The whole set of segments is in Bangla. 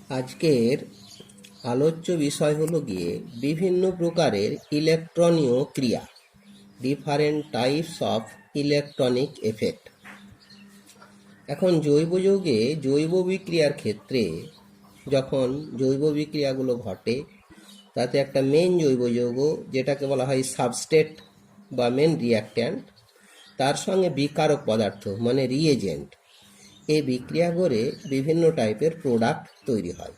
আজকের আলোচ্য বিষয় হলো গিয়ে বিভিন্ন প্রকারের ইলেকট্রনীয় ক্রিয়া, different types of electronic effect. এখন জৈব যৌগে জৈব বিক্রিয়ার ক্ষেত্রে যখন জৈব বিক্রিয়াগুলো ঘটে তাতে একটা মেন জৈব যৌগ যেটাকে বলা হয় সাবস্ট্রেট বা মেন রিঅ্যাক্ট্যান্ট, তার সঙ্গে বিকারক পদার্থ মানে রিএজেন্ট, এই বিক্রিয়া করে বিভিন্ন টাইপের প্রোডাক্ট তৈরি হয়।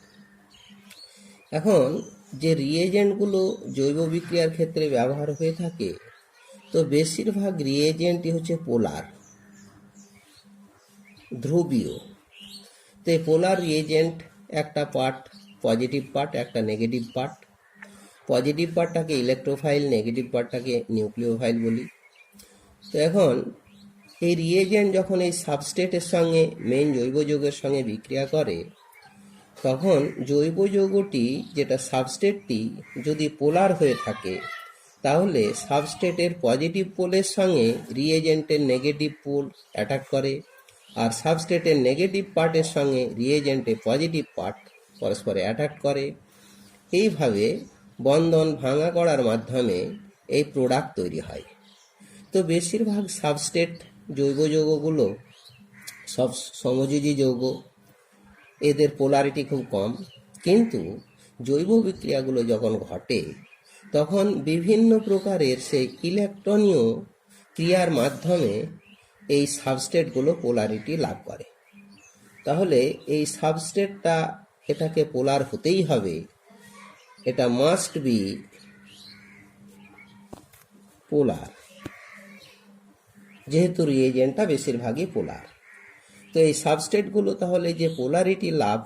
এখন যে রিএজেন্টগুলো জৈব বিক্রিয়ার ক্ষেত্রে ব্যবহার হয়ে থাকে, তো বেশিরভাগ রিএজেন্টই হচ্ছে পোলার, ধ্রুবীয়। তো এই পোলার রিএজেন্ট একটা পার্ট পজিটিভ পার্ট, একটা নেগেটিভ পার্ট। পজিটিভ পার্টটাকে ইলেকট্রোফাইল, নেগেটিভ পার্টটাকে নিউক্লিওফাইল বলি। তো এখন এই রিএজেন্ট যখন এই সাবস্ট্রেটের সঙ্গে মেইন জৈব যৌগের সঙ্গে বিক্রিয়া করে, তখন জৈব যৌগটি যেটা সাবস্ট্রেটটি যদি পোলার হয়ে থাকে, তাহলে সাবস্ট্রেটের পজিটিভ পোলের সঙ্গে রিএজেন্টের নেগেটিভ পোল অ্যাটাক করে, আর সাবস্ট্রেটের নেগেটিভ পার্টের সঙ্গে রিএজেন্টের পজিটিভ পার্ট পরস্পরে অ্যাটাক করে। এইভাবে বন্ধন ভাঙা করার মাধ্যমে এই প্রোডাক্ট তৈরি হয়। তো বেশিরভাগ সাবস্ট্রেট জৈব যৌগগুলো সব সমযোজী যৌগ, এদের পোলারিটি খুব কম। কিন্তু জৈব বিক্রিয়াগুলো যখন ঘটে তখন বিভিন্ন প্রকারের সেই ইলেকট্রনীয় ক্রিয়ার মাধ্যমে এই সাবস্ট্রেটগুলো পোলারিটি লাভ করে। তাহলে এই সাবস্ট্রেটটা এটাকে পোলার হতেই হবে, এটা মাস্ট বি পোলার, যেহেতু রিএজেন্টটা বেশিরভাগই পোলার। তো এই সাবস্ট্রেটগুলো তাহলে যে পোলারিটি লাভ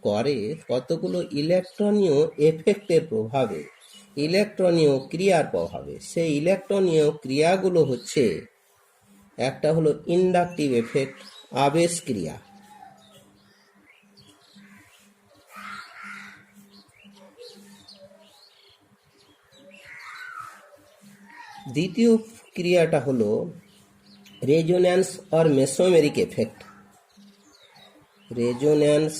করে কতগুলো ইলেকট্রনীয় এফেক্টের প্রভাবে, ইলেকট্রনীয় ক্রিয়ার প্রভাবে। সেই ইলেকট্রনীয় ক্রিয়াগুলো হচ্ছে, একটা হলো ইন্ডাকটিভ এফেক্ট, আবেশ ক্রিয়া। দ্বিতীয় ক্রিয়াটা হলো resonance or mesomeric effect, resonance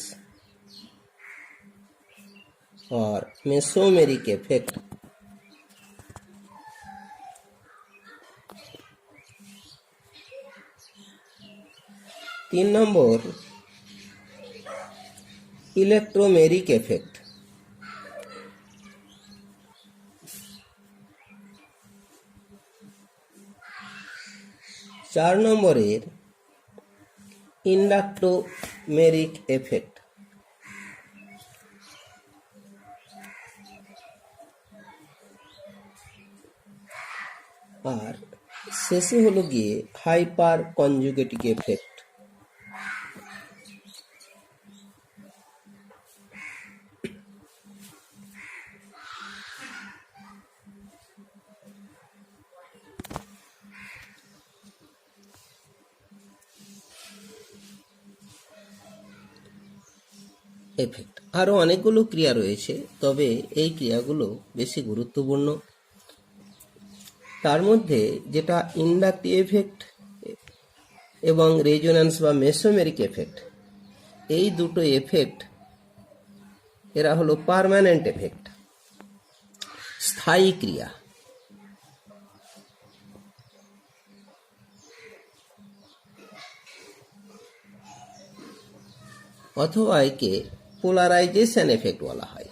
और मेसोमेरिक इफेक्ट। तीन नंबर इलेक्ट्रोमेरिक इफेक्ट। चार नम्बर इंडक्टोमेरिक इफेक्ट। और शेषे हलो गिए हाइपार कनजुगेटिव इफेक्ट। এফেক্ট আরও অনেকগুলো ক্রিয়া রয়েছে, তবে এই ক্রিয়াগুলো বেশি গুরুত্বপূর্ণ। তার মধ্যে যেটা ইন্ডাকটিভ এফেক্ট এবং রেজোন্যান্স বা মেসোমেরিক এফেক্ট, এই দুটো এফেক্ট এরা হলো পার্মানেন্ট এফেক্ট, স্থায়ী ক্রিয়া। অথবা একে পোলারাইজেশন এফেক্ট বলা হয়।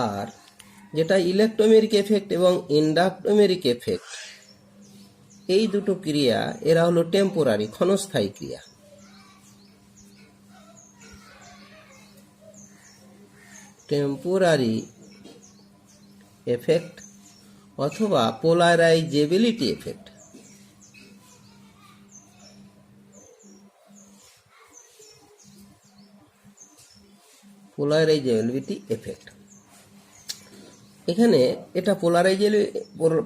আর যেটা ইলেকট্রোমেরিক এফেক্ট এবং ইন্ডাক্টোমেরিক এফেক্ট, এই দুটো ক্রিয়া এরা হলো টেম্পোরারি, ক্ষণস্থায়ী ক্রিয়া। টেম্পোরারি এফেক্ট অথবা পোলারাইজেবিলিটি এফেক্ট। পোলারাইজেবিলিটি এফেক্ট এখানে এটা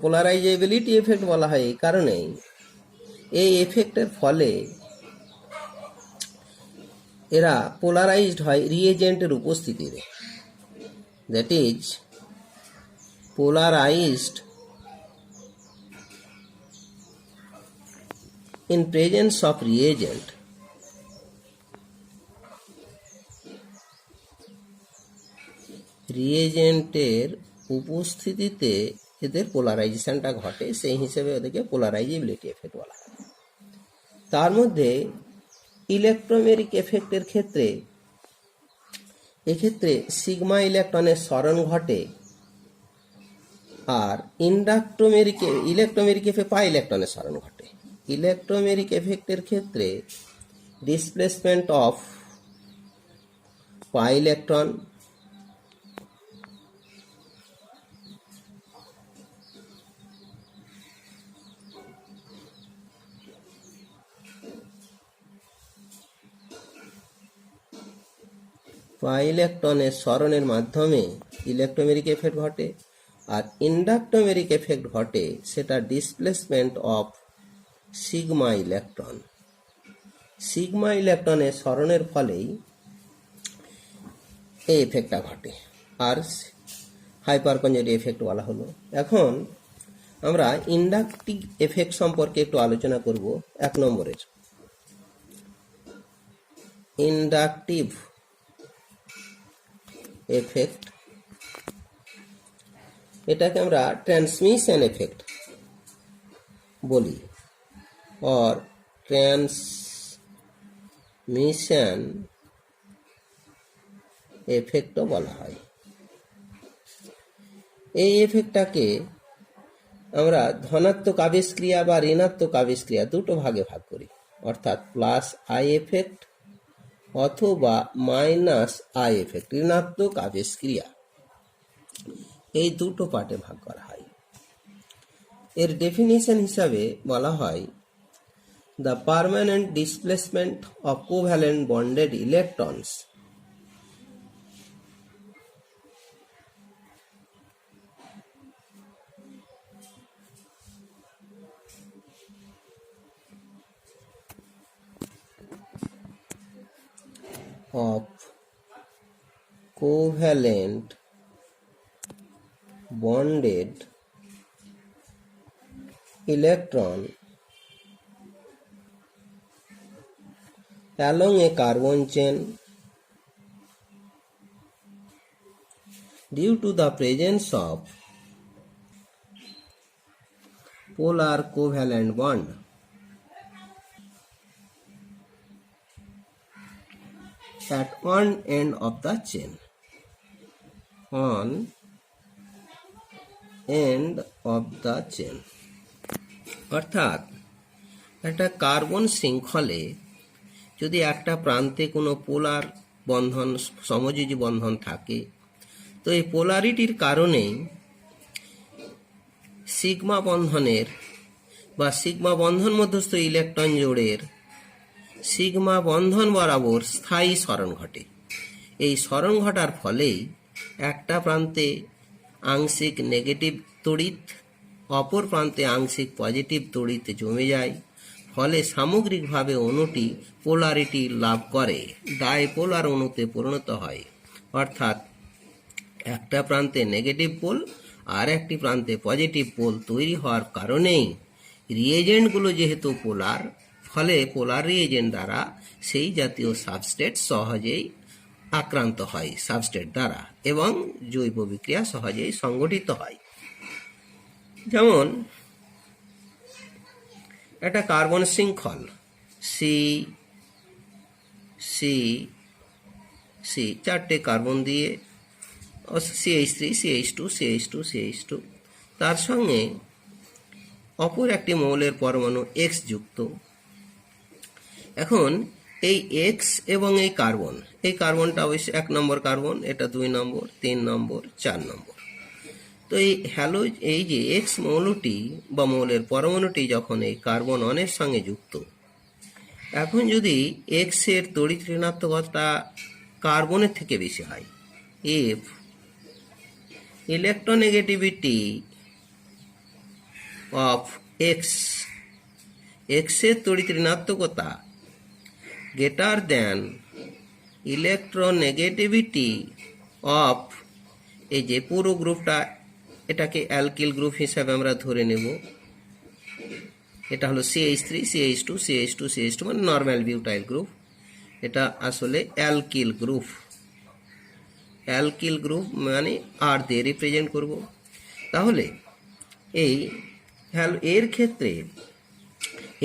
পোলারাইজেবিলিটি এফেক্ট বলা হয় এই কারণেই, এই এফেক্টের ফলে এরা পোলারাইজড হয় রিএজেন্টের উপস্থিতিতে। That is polarized in presence of reagent, রিয়েজেন্টের উপস্থিতিতে এদের পোলারাইজেশনটা ঘটে, সেই হিসেবে ওদেরকে পোলারাইজেবিলিটি এফেক্ট বলা হয়। তার মধ্যে ইলেকট্রোমেরিক এফেক্টের ক্ষেত্রে এক্ষেত্রে সিগমা ইলেকট্রনের সরণ ঘটে, আর ইলেকট্রোমেরিক এফেক্ট পাই ইলেকট্রনের সরণ ঘটে। ইলেকট্রোমেরিক এফেক্টের ক্ষেত্রে ডিসপ্লেসমেন্ট অফ পাই ইলেকট্রন পাই ইলেকট্রনের সরণের মাধ্যমে ইলেকট্রোমেরিক এফেক্ট ঘটে, আর ইন্ডাক্টোমেরিক এফেক্ট ঘটে সেটা displacement of sigma electron. Sigma ইলেকট্রনের সরণের ফলেই এই এফেক্টটা ঘটে, আর হাইপার কনজুগেটিভ এফেক্ট বলা হলো। এখন আমরা ইন্ডাকটিভ এফেক্ট সম্পর্কে একটু আলোচনা করব। 1 নম্বরের ইন্ডাকটিভ এফেক্ট, এটাকে আমরা ট্রান্সমিশন এফেক্ট বলি, और ট্রান্সমিশন এফেক্টও বলা হয়। এই এফেক্টটাকে আমরা ধনাত্মক আবেশক্রিয়া বা ঋণাত্মক আবেশক্রিয়া দুটো ভাগে ভাগ করি, অর্থাৎ প্লাস আই এফেক্ট অথবা মাইনাস আই এফেক্ট, ঋণাত্মক আবেশক্রিয়া, এই দুটো পার্টে ভাগ করা হয়। এর ডেফিনিশন হিসাবে বলা হয় the permanent displacement of covalent bonded electrons of covalent bonded electron along a carbon chain due to the presence of polar covalent bond at one end of the chain, on end of the chain, অর্থাৎ একটা কার্বন শৃঙ্খলে যদি একটা প্রান্তে কোনো পোলার বন্ধন, সমযোজী বন্ধন থাকে, তো এই পোলারিটির কারণে সিগমা বন্ধনের বা সিগমা বন্ধন মধ্যস্থ ইলেকট্রন জোড়ের সিগমা বন্ধন বরাবর স্থায়ী সরণ ঘটে। এই সরণ ঘটার ফলেই একটা প্রান্তে আংশিক নেগেটিভ তড়িৎ অপর প্রান্তে আংশিক পজিটিভ তড়িৎ জমে যায়, ফলে সামগ্রিকভাবে অণুটি পোলারিটি লাভ করে, ডাইপোলার অণুতে পরিণত হয়। অর্থাৎ একটা প্রান্তে নেগেটিভ পোল আর একটি প্রান্তে পজিটিভ পোল তৈরি হওয়ার কারণেই রিয়েজেন্টগুলো যেহেতু পোলার, ফলে পোলার রিয়েজেন্ট দ্বারা সেই জাতীয় সাবস্ট্রেট সহজেই আক্রান্ত হয় সাবস্ট্রেট দ্বারা, এবং জৈব বিক্রিয়া সহজেই সংগঠিত হয়। যেমন একটা কার্বন শৃঙ্খল সি সি সি, 4টে কার্বন দিয়ে CH3 CH2 CH2 CH2, তার সঙ্গে অপর একটি মৌলের পরমাণু X যুক্ত। এখন এই X এবং এই কার্বনটা অবশ্য 1 নম্বর কার্বন, এটা 2 নম্বর 3 নম্বর 4 নম্বর। তো এই যে X মৌলটি বা মৌলের পরমাণুটি যখন এই কার্বন অনের সঙ্গে যুক্ত, এখন যদি X এর তড়িৎ ঋণাত্মকতা কার্বনের থেকে বেশি হয়, if electronegativity of X এর তড়িৎ ঋণাত্মকতা greater than electronegativity of, এই যে পুরো গ্রুপটা এটাকে অ্যালকিল গ্রুপ হিসাবে আমরা ধরে নেব। এটা হলো CH3 CH2 CH2 CH2 মানে নর্মাল বিউটাইল গ্রুপ। এটা আসলে অ্যালকিল গ্রুপ। অ্যালকিল গ্রুপ মানে আর দিয়ে রিপ্রেজেন্ট করব। তাহলে এই এর ক্ষেত্রে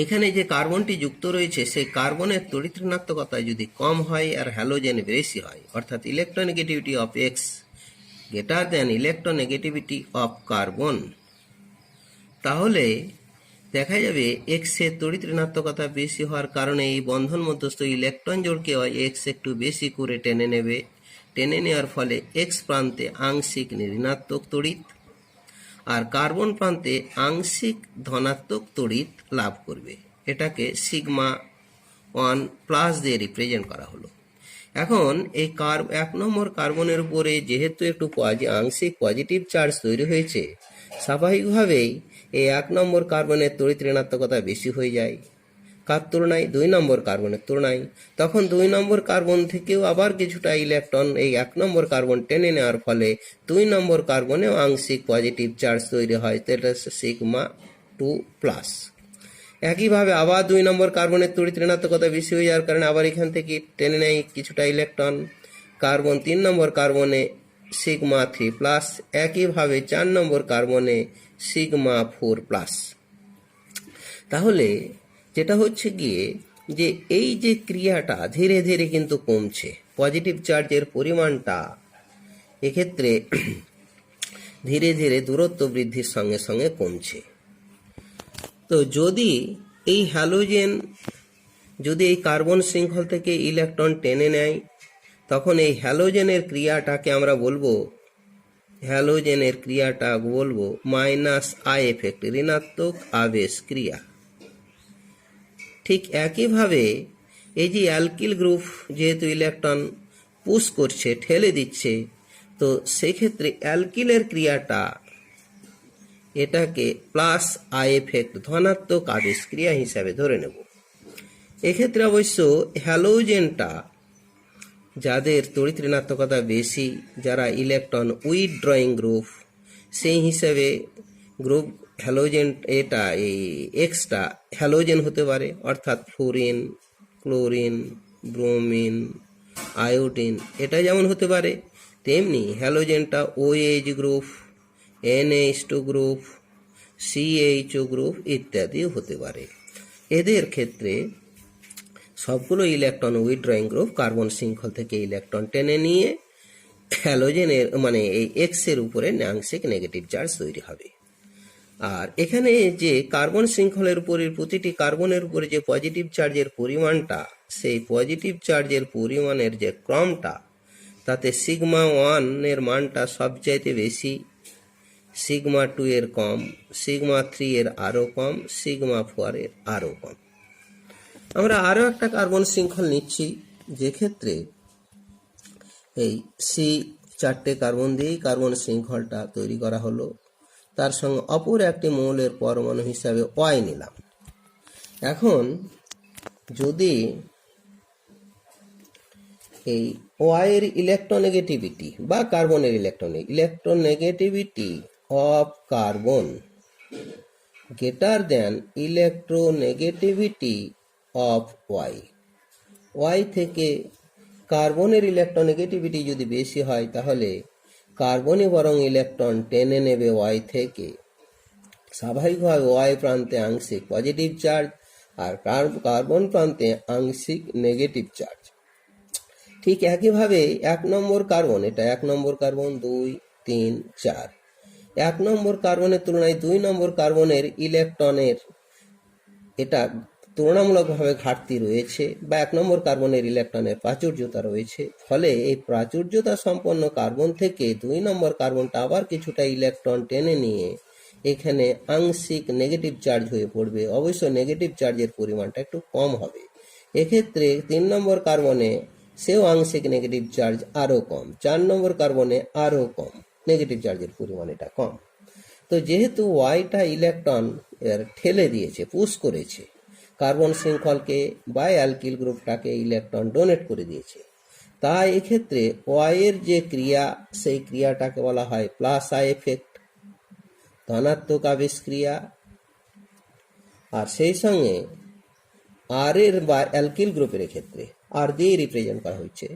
এখানে যে কার্বনটি যুক্ত রয়েছে সেই কার্বনের তড়িৎ ঋণাত্মকতা যদি কম হয় আর হ্যালোজেন বেশি হয়, অর্থাৎ electronegativity of x greater than electronegativity of carbon, তাহলে দেখা যাবে এক্স এর তড়িৎ ঋণাত্মকতা বেশি হওয়ার কারণে এই বন্ধন মধ্যস্থ ইলেকট্রন জোড়কে এক্স একটু বেশি করে টেনে নেবে। টেনে নেওয়ার ফলে এক্স প্রান্তে আংশিক ঋণাত্মক তড়িৎ আর কার্বন প্রান্তে আংশিক ধনাত্মক তড়িৎ লাভ করবে। এটাকে সিগমা 1 প্লাস দিয়ে রিপ্রেজেন্ট করা হলো। এখন এই 1 নম্বর কার্বনের উপরে যেহেতু একটু আংশিক পজিটিভ চার্জ তৈরি হয়েছে, স্বাভাবিকভাবেই এই 1 নম্বর কার্বনের তড়িৎ ঋণাত্মকতা বেশি হয়ে যায়। কার তুলনায়? 2 নম্বর কার্বনের তুলনায়। তখন 2 নম্বর কার্বন থেকেও আবার কিছুটা ইলেকট্রন এই 1 নম্বর কার্বন টেনে নেওয়ার ফলে 2 নম্বর কার্বনেও আংশিক পজিটিভ চার্জ তৈরি হয়, এটা সিগমা 2 প্লাস। একইভাবে আবার 2 নম্বর কার্বনের তড়িৎ ঋণাত্মকতা বেশি হয়ে যাওয়ার কারণে আবার এখান থেকে টেনে নেয় কিছুটা ইলেকট্রন কার্বন 3 নম্বর কার্বনে সিগমা 3 প্লাস। একইভাবে 4 নম্বর কার্বনে সিগমা 4 প্লাস। তাহলে যেটা হচ্ছে গিয়ে যে এই যে ক্রিয়াটা ধীরে ধীরে কিন্তু কমছে, পজিটিভ চার্জের পরিমাণটা এক্ষেত্রে ধীরে ধীরে দূরত্ব বৃদ্ধির সঙ্গে সঙ্গে কমছে। তো যদি এই হ্যালোজেন যদি এই কার্বন শৃঙ্খল থেকে ইলেকট্রন টেনে নেয়, তখন এই হ্যালোজেনের ক্রিয়াটাকে আমরা বলবো মাইনাস আই এফেক্ট, ঋণাত্মক আবেশ ক্রিয়া। ঠিক একইভাবে এই যে অ্যালকিল গ্রুপ যেহেতু ইলেকট্রন পুশ করছে, ঠেলে দিচ্ছে, তো সেক্ষেত্রে অ্যালকিলের ক্রিয়াটা এটাকে প্লাস আই এফেক্ট, ধনাত্মক আবেশ ক্রিয়া হিসাবে ধরে নেব। এক্ষেত্রে অবশ্য হ্যালোজেনটা যাদের তড়িৎ ঋণাত্মকতা বেশি, যারা ইলেকট্রন উইথড্রয়িং গ্রুপ, সেই হিসাবে গ্রুপ হ্যালোজেন এটা এই এক্সটা হ্যালোজেন হতে পারে, অর্থাৎ ফ্লোরিন, ক্লোরিন, ব্রোমিন, আয়োডিন, এটা যেমন হতে পারে, তেমনি হ্যালোজেনটা OH group, NH2 group, CHO group ইত্যাদি হতে পারে। এদের ক্ষেত্রে সবগুলো ইলেকট্রন উইথড্রয়িং গ্রুপ কার্বন শৃঙ্খল থেকে ইলেকট্রন টেনে নিয়ে হ্যালোজেনের মানে এই এক্স এর উপরে আংশিক নেগেটিভ চার্জ তৈরি হবে। আর এখানে যে কার্বন শৃঙ্খলের উপরের প্রতিটি কার্বনের উপরে যে পজিটিভ চার্জের পরিমাণটা, সেই পজিটিভ চার্জের পরিমাণের যে ক্রমটা, তাতে সিগমা 1 এর মানটা সবচাইতে বেশি, সিগমা 2 এর কম, সিগমা 3 এর আরও কম, সিগমা 4 এর আরও কম। আমরা আরও একটা কার্বন শৃঙ্খল নিচ্ছি, যেক্ষেত্রে এই C4টে কার্বন দিয়েই কার্বন শৃঙ্খলটা তৈরি করা হলো। তার সঙ্গে অপর একটি মৌলের পরমাণু হিসাবে Y নিলাম। এখন যদি এই Y এর ইলেকট্রোনেগেটিভিটি বা কার্বনের electronegativity of carbon greater than electronegativity of Y থেকে কার্বনের ইলেকট্রোনেগেটিভিটি যদি বেশি হয়, তাহলে কার্বনই বরং ইলেকট্রন টেনে নেবে Y থেকে। স্বাভাবিকভাবে Y প্রান্তে আংশিক পজিটিভ চার্জ আর কার্বন প্রান্তে আংশিক নেগেটিভ চার্জ। ঠিক একইভাবে 1 নম্বর কার্বন, এটা 1 নম্বর কার্বন, 2, 3, 4। 1 নম্বর কার্বনের তুলনায় 2 নম্বর কার্বনের ইলেকট্রনের এটা তুলনামূলকভাবে ঘাটতি রয়েছে, বা 1 নম্বর কার্বনের ইলেকট্রনের প্রাচুর্যতা রয়েছে। ফলে এই প্রাচুর্যতা সম্পন্ন কার্বন থেকে 2 নম্বর কার্বনটা আবার কিছুটা ইলেকট্রন টেনে নিয়ে এখানে আংশিক নেগেটিভ চার্জ হয়ে পড়বে। অবশ্য নেগেটিভ চার্জের পরিমাণটা একটু কম হবে। এক্ষেত্রে 3 নম্বর কার্বনে সেও আংশিক নেগেটিভ চার্জ আরও কম, 4 নম্বর কার্বনে আরও কম, নেগেটিভ চার্জের পরিমাণ এটা কম। তো যেহেতু ওয়াইটা ইলেকট্রন এর ঠেলে দিয়েছে, পুশ করেছে, কার্বন শৃঙ্খলকে বা অ্যালকিল গ্রুপটাকে ইলেকট্রন ডোনেট করে দিয়েছে, তাই এক্ষেত্রে ওয়াই এর যে ক্রিয়া, সেই ক্রিয়াটাকে বলা হয় প্লাস আই এফেক্ট। ধনাত্মক আবেশ ক্রিয়া, আর সেই সঙ্গে আর এর বা অ্যালকিল গ্রুপের ক্ষেত্রে আর দিয়ে রিপ্রেজেন্ট করা হচ্ছে।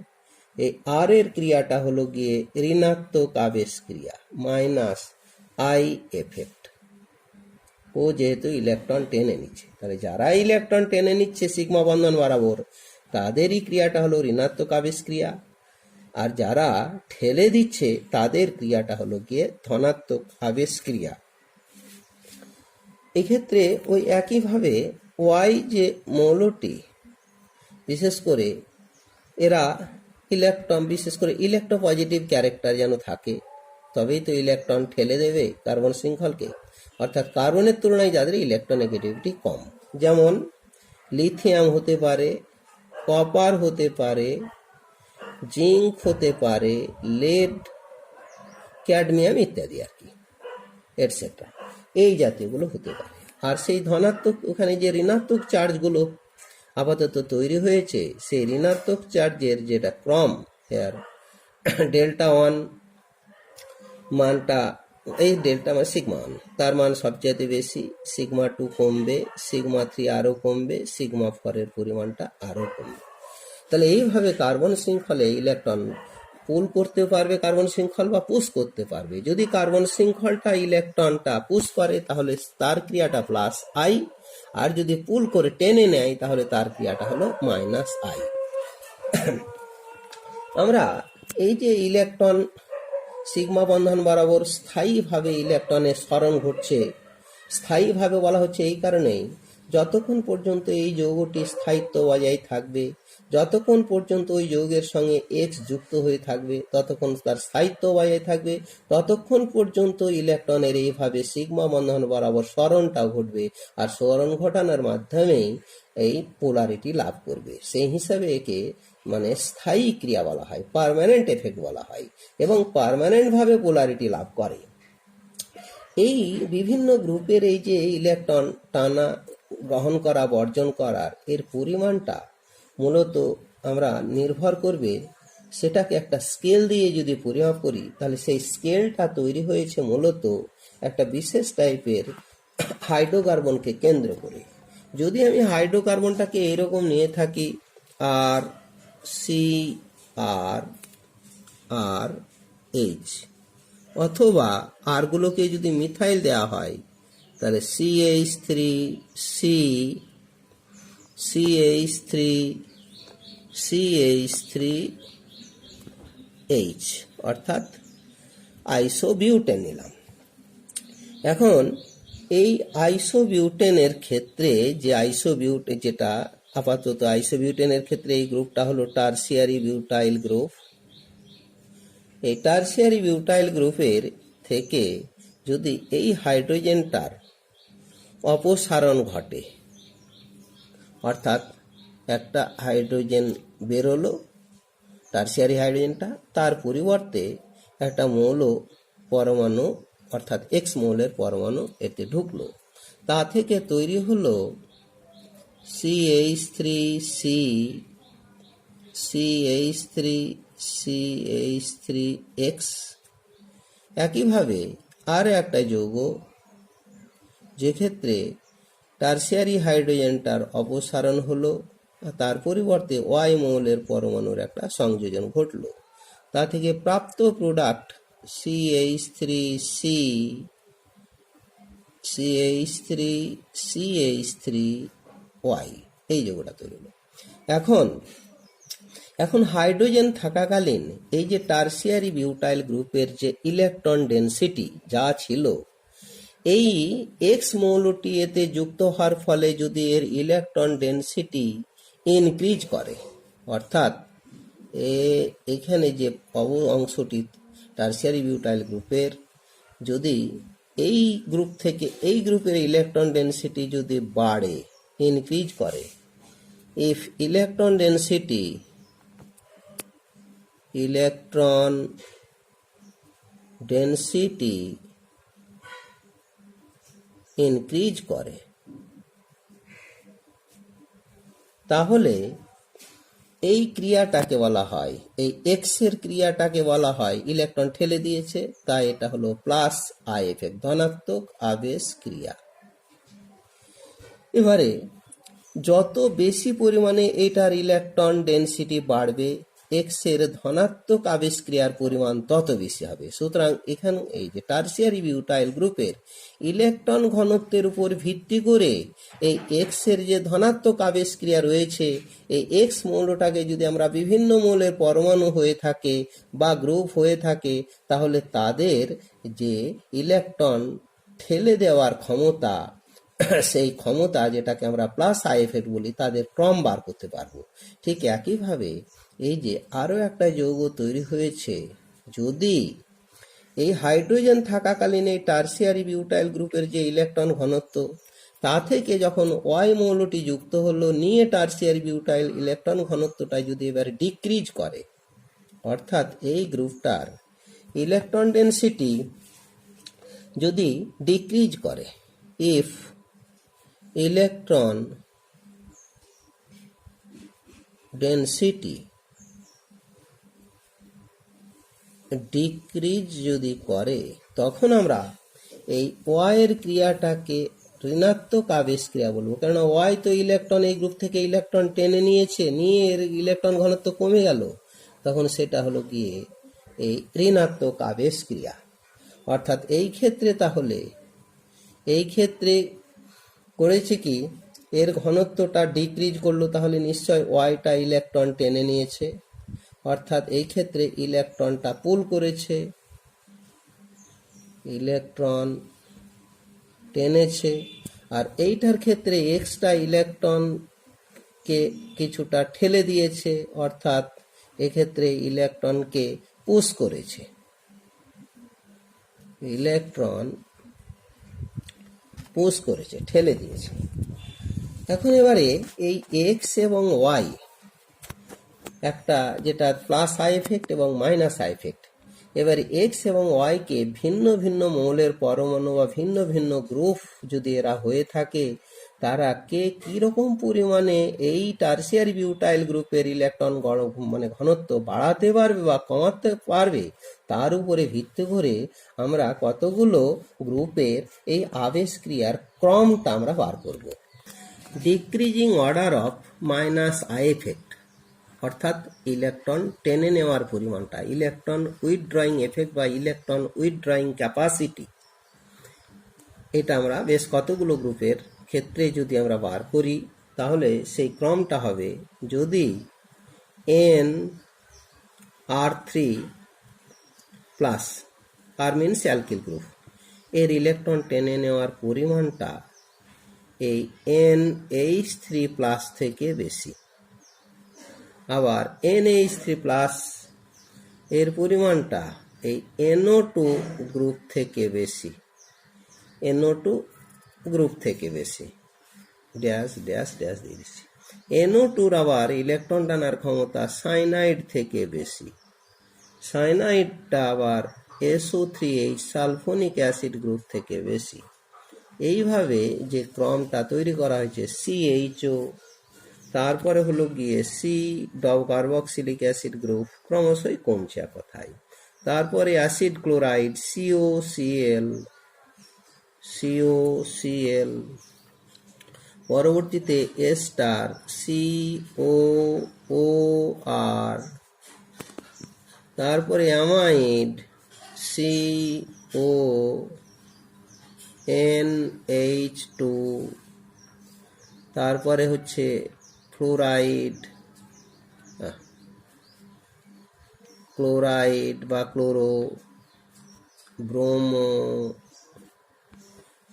এই আর এর ক্রিয়াটা হলো গিয়ে ঋণাত্মক আবেশ ক্রিয়া, মাইনাস আই এফেক্ট। ও যেহেতু ইলেকট্রন টেনে নিচ্ছে, তাহলে যারা ইলেকট্রন টেনে নিচ্ছে সিগমা বন্ধন বরাবর তাদেরই ক্রিয়াটা হলো ঋণাত্মক আবেশ ক্রিয়া, আর যারা ঠেলে দিচ্ছে তাদের ক্রিয়াটা হলো গিয়ে ধনাত্মক আবেশ ক্রিয়া। এক্ষেত্রে ওই একইভাবে ওয়াই যে মৌলটি, বিশেষ করে এরা ইলেকট্রন, বিশেষ করে ইলেকট্রোপজিটিভ ক্যারেক্টার যেন থাকে, তবেই তো ইলেকট্রন ঠেলে দেবে কার্বন শৃঙ্খলকে। অর্থাৎ কার্বনের তুলনায় যাদের ইলেকট্রোনেগেটিভিটি কম, যেমন লিথিয়াম হতে পারে, কপার হতে পারে, জিঙ্ক হতে পারে, লেড, ক্যাডমিয়াম ইত্যাদি আর কি, এটসেট্রা, এই জাতীয়গুলো হতে পারে। আর সেই ধনাত্মক, ওখানে যে ঋণাত্মক চার্জগুলো আপাতত তৈরি হয়েছে, সেই ঋণাত্মক চার্জের যেটা ক্রম, এর ডেল্টা 1 মানটা, এই ডেল্টা মানে সিগমা 1, তার মান সবচেয়ে বেশি, সিগমা 2 কমবে, সিগমা 3 আরও কমবে, সিগমা 4 এর পরিমাণটা আরও কমবে। তাহলে এইভাবে কার্বন শৃঙ্খলে ইলেকট্রন পুল করতে পারবে কার্বন শৃঙ্খল, বা পুশ করতে পারবে। যদি কার্বন শৃঙ্খলটা ইলেকট্রনটা পুশ করে তাহলে তার ক্রিয়াটা প্লাস আই, আর যদি পুল করে টেনে নেয় তাহলে তার ক্রিয়াটা হলো মাইনাস আই। আমরা এই যে ইলেকট্রন সিগমা বন্ধন বরাবর স্থায়ীভাবে ইলেকট্রনের সরণ ঘটছে, স্থায়ীভাবে বলা হচ্ছে এই কারণেই, যতক্ষণ পর্যন্ত এই যৌগটি স্থায়িত্ব বজায় থাকবে, যতক্ষণ পর্যন্ত ওই যৌগের সঙ্গে এক্স যুক্ত হয়ে থাকবে ততক্ষণ তার স্থায়িত্ব বজায় থাকবে, ততক্ষণ পর্যন্ত ইলেকট্রনের এইভাবে সিগমা বন্ধন বরাবর সরণটা ঘটবে, আর সরণ ঘটানোর মাধ্যমেই এই পোলারিটি লাভ করবে। সেই হিসাবে একে মানে স্থায়ী ক্রিয়া বলা হয়, পার্মানেন্ট এফেক্ট বলা হয়, এবং পার্মানেন্টভাবে পোলারিটি লাভ করে। এই বিভিন্ন গ্রুপের এই যে ইলেকট্রন টানা, গ্রহণ করা, বর্জন করার এর পরিমাণটা মূলত আমরা নির্ভর করবে, সেটাকে একটা স্কেল দিয়ে যদি পরিমাপ করি তাহলে সেই স্কেলটা তৈরি হয়েছে মূলত একটা বিশেষ টাইপের হাইড্রোকার্বনকে কেন্দ্র করে। যদি আমি হাইড্রোকার্বনটাকে এইরকম নিয়ে থাকি, আর সি আর আর এইচ, অথবা আরগুলোকে যদি মিথাইল দেওয়া হয় তাহলে CH3 C, CH3 CH3 H, অর্থাৎ আইসোবিউটেন নিলাম। এখন এই আইসোবিউটেনের ক্ষেত্রে যে আইসোবিউটেন, যেটা আপাতত আইসোবিউটেনের ক্ষেত্রে এই গ্রুপটা হলো টারসিয়ারি বিউটাইল গ্রুপ। এই টারসিয়ারি বিউটাইল গ্রুপের থেকে যদি এই হাইড্রোজেনটার অপসারণ ঘটে, অর্থাৎ একটা হাইড্রোজেন বেরোলো, টারসিয়ারি হাইড্রোজেনটা, তার পরিবর্তে একটা মৌল পরমাণু, অর্থাৎ এক্স মৌলের পরমাণু এতে ঢুকলো, তা থেকে তৈরি হলো CH3C, CH3CH3X। একইভাবে আর একটা যৌগ, যেক্ষেত্রে টারসিয়ারি হাইড্রোজেনটার অপসারণ হলো, তার পরিবর্তে ওয়াই মৌলের পরমাণুর একটা সংযোজন ঘটলো, তা থেকে প্রাপ্ত প্রোডাক্ট CH3C, CH3CH3Y, এই যৌগটা তৈরি হলো। এখন হাইড্রোজেন থাকাকালীন এই যে টারসিয়ারি বিউটাইল গ্রুপের যে ইলেকট্রন ডেনসিটি যা ছিল, এই এক্স মৌলটি এতে যুক্ত হওয়ার ফলে যদি এর ইলেকট্রন ডেনসিটি ইনক্রিজ করে, অর্থাৎ এখানে যে অংশটি টারসিয়ারি বিউটাইল গ্রুপের, যদি এই গ্রুপ থেকে এই গ্রুপের ইলেকট্রন ডেনসিটি যদি বাড়ে, ইনক্রিজ করে, ইফ ইলেকট্রন ডেনসিটি ইনক্রিজ করে, তাহলে এই ক্রিয়াটাকে বলা হয়, এই এক্স এর ক্রিয়াটাকে বলা হয় ইলেকট্রন ঠেলে দিয়েছে, তাই এটা হলো প্লাস আই এফেক্ট, ধনাত্মক আবেশ ক্রিয়া। এবারে যত বেশি পরিমাণে এটার ইলেকট্রন ডেনসিটি বাড়বে, এক্স এর ধনাত্মক আবেশ ক্রিয়ার পরিমাণ তত বেশি হবে। সুতরাং এখানে এই যে টারসিয়ারি বিউটাইল গ্রুপের ইলেকট্রন ঘনত্বের উপর ভিত্তি করে এই এক্স এর যে ধনাত্মক আবেশ ক্রিয়া রয়েছে, এই এক্স মৌলটাকে যদি আমরা বিভিন্ন মৌলের পরমাণু হয়ে থাকে বা গ্রুপ হয়ে থাকে, তাহলে তাদের যে ইলেকট্রন ঠেলে দেওয়ার ক্ষমতা, সেই ক্ষমতা যেটাকে আমরা প্লাস আই এফেক্ট বলি, তাদের ক্রম বার করতে পারবো। ঠিক একইভাবে এই যে আরো একটা যৌগ তৈরি হয়েছে, যদি এই হাইড্রোজেন থাকাকালীন এই টারসিয়ারি বিউটাইল গ্রুপের যে ইলেকট্রন ঘনত্ব, তা থেকে যখন ওয়াই মৌলটি যুক্ত হলো, নিয়ে টারসিয়ারি বিউটাইল ইলেকট্রন ঘনত্বটা যদি এবার ডিক্রিজ করে, অর্থাৎ এই গ্রুপটার ইলেকট্রন ডেনসিটি যদি ডিক্রিজ করে, ইফ ইলেকট্রন ডেনসিটি ডিক্রিজ যদি করে, তখন আমরা এই ওয়াই এর ক্রিয়াটাকে ঋণাত্মক আবেশ ক্রিয়া বলবো। কেননা ওয়াই তো ইলেকট্রন এই গ্রুপ থেকে ইলেকট্রন টেনে নিয়েছে, নিয়ে এর ইলেকট্রন ঘনত্ব কমে গেল, তখন সেটা হলো গিয়ে এই ঋণাত্মক আবেশ ক্রিয়া। অর্থাৎ এই ক্ষেত্রে তাহলে এই ক্ষেত্রে করেছে কি, এর ঘনত্বটা ডিক্রিজ করলো, তাহলে নিশ্চয় ওয়াইটা ইলেকট্রন টেনে নিয়েছে, অর্থাৎ এই ক্ষেত্রে ইলেকট্রনটা পুল করেছে, ইলেকট্রন টেনেছে। আর এইটার ক্ষেত্রে এক্সটা ইলেকট্রনকে কিছুটা ঠেলে দিয়েছে, অর্থাৎ এক্ষেত্রে ইলেকট্রনকে পুশ করেছে, ইলেকট্রন পুশ করেছে, ঠেলে দিয়েছে। এখন এবারে এই এক্স এবং ওয়াই, একটা যেটা প্লাস আই এফেক্ট এবং মাইনাস আই এফেক্ট, এবারে এক্স এবং ওয়াইকে ভিন্ন ভিন্ন মৌলের পরমাণু বা ভিন্ন ভিন্ন গ্রুপ যদি এরা হয়ে থাকে, তারা কে কিরকম পরিমাণে এই টারসিয়ারি বিউটাইল গ্রুপের ইলেকট্রন ঘনত্ব বাড়াতে পারবে বা কমাতে পারবে, তার উপরে ভিত্তি করে আমরা কতগুলো গ্রুপের এই আবেশ ক্রিয়ার ক্রমটা আমরা বার করব। Decreasing order of minus I effect, অর্থাৎ ইলেকট্রন টেনে নেওয়ার পরিমাণটা, ইলেকট্রন উইথড্রয়িং এফেক্ট বা ইলেকট্রন উইথড্রয়িং ক্যাপাসিটি, এটা আমরা বেশ কতগুলো গ্রুপের ক্ষেত্রে যদি আমরা বার করি, তাহলে সেই ক্রমটা হবে, যদি এন আর থ্রি প্লাস, আর মিনস অ্যালকিল গ্রুপ, এর ইলেকট্রন টেনে নেওয়ার পরিমাণটা এই NH3 প্লাস থেকে বেশি, আবার NH3 প্লাস এর পরিমাণটা এই NO2 গ্রুপ থেকে বেশি, NO2 গ্রুপ থেকে বেশি, ড্যাশ ড্যাশ ড্যাশ দিয়ে দিচ্ছি। NO2 আবার ইলেকট্রন টানার ক্ষমতা সাইনাইড থেকে বেশি, সাইনাইডটা আবার SO3H সালফোনিক অ্যাসিড গ্রুপ থেকে বেশি। এইভাবে যে ক্রমটা তৈরি করা হয়েছে, CHO, তারপরে হলো গিয়ে সি কার্বক্সিলিক অ্যাসিড গ্রুপ ক্রমশই কমছে কথায়, তারপরে অ্যাসিড ক্লোরাইড COCl, পরবর্তীতে এ স্টার COOR, তারপরে অ্যামাইড CONH2, তারপরে হচ্ছে ফ্লোরাইড, ক্লোরাইড বা ক্লোরো, ব্রোমো,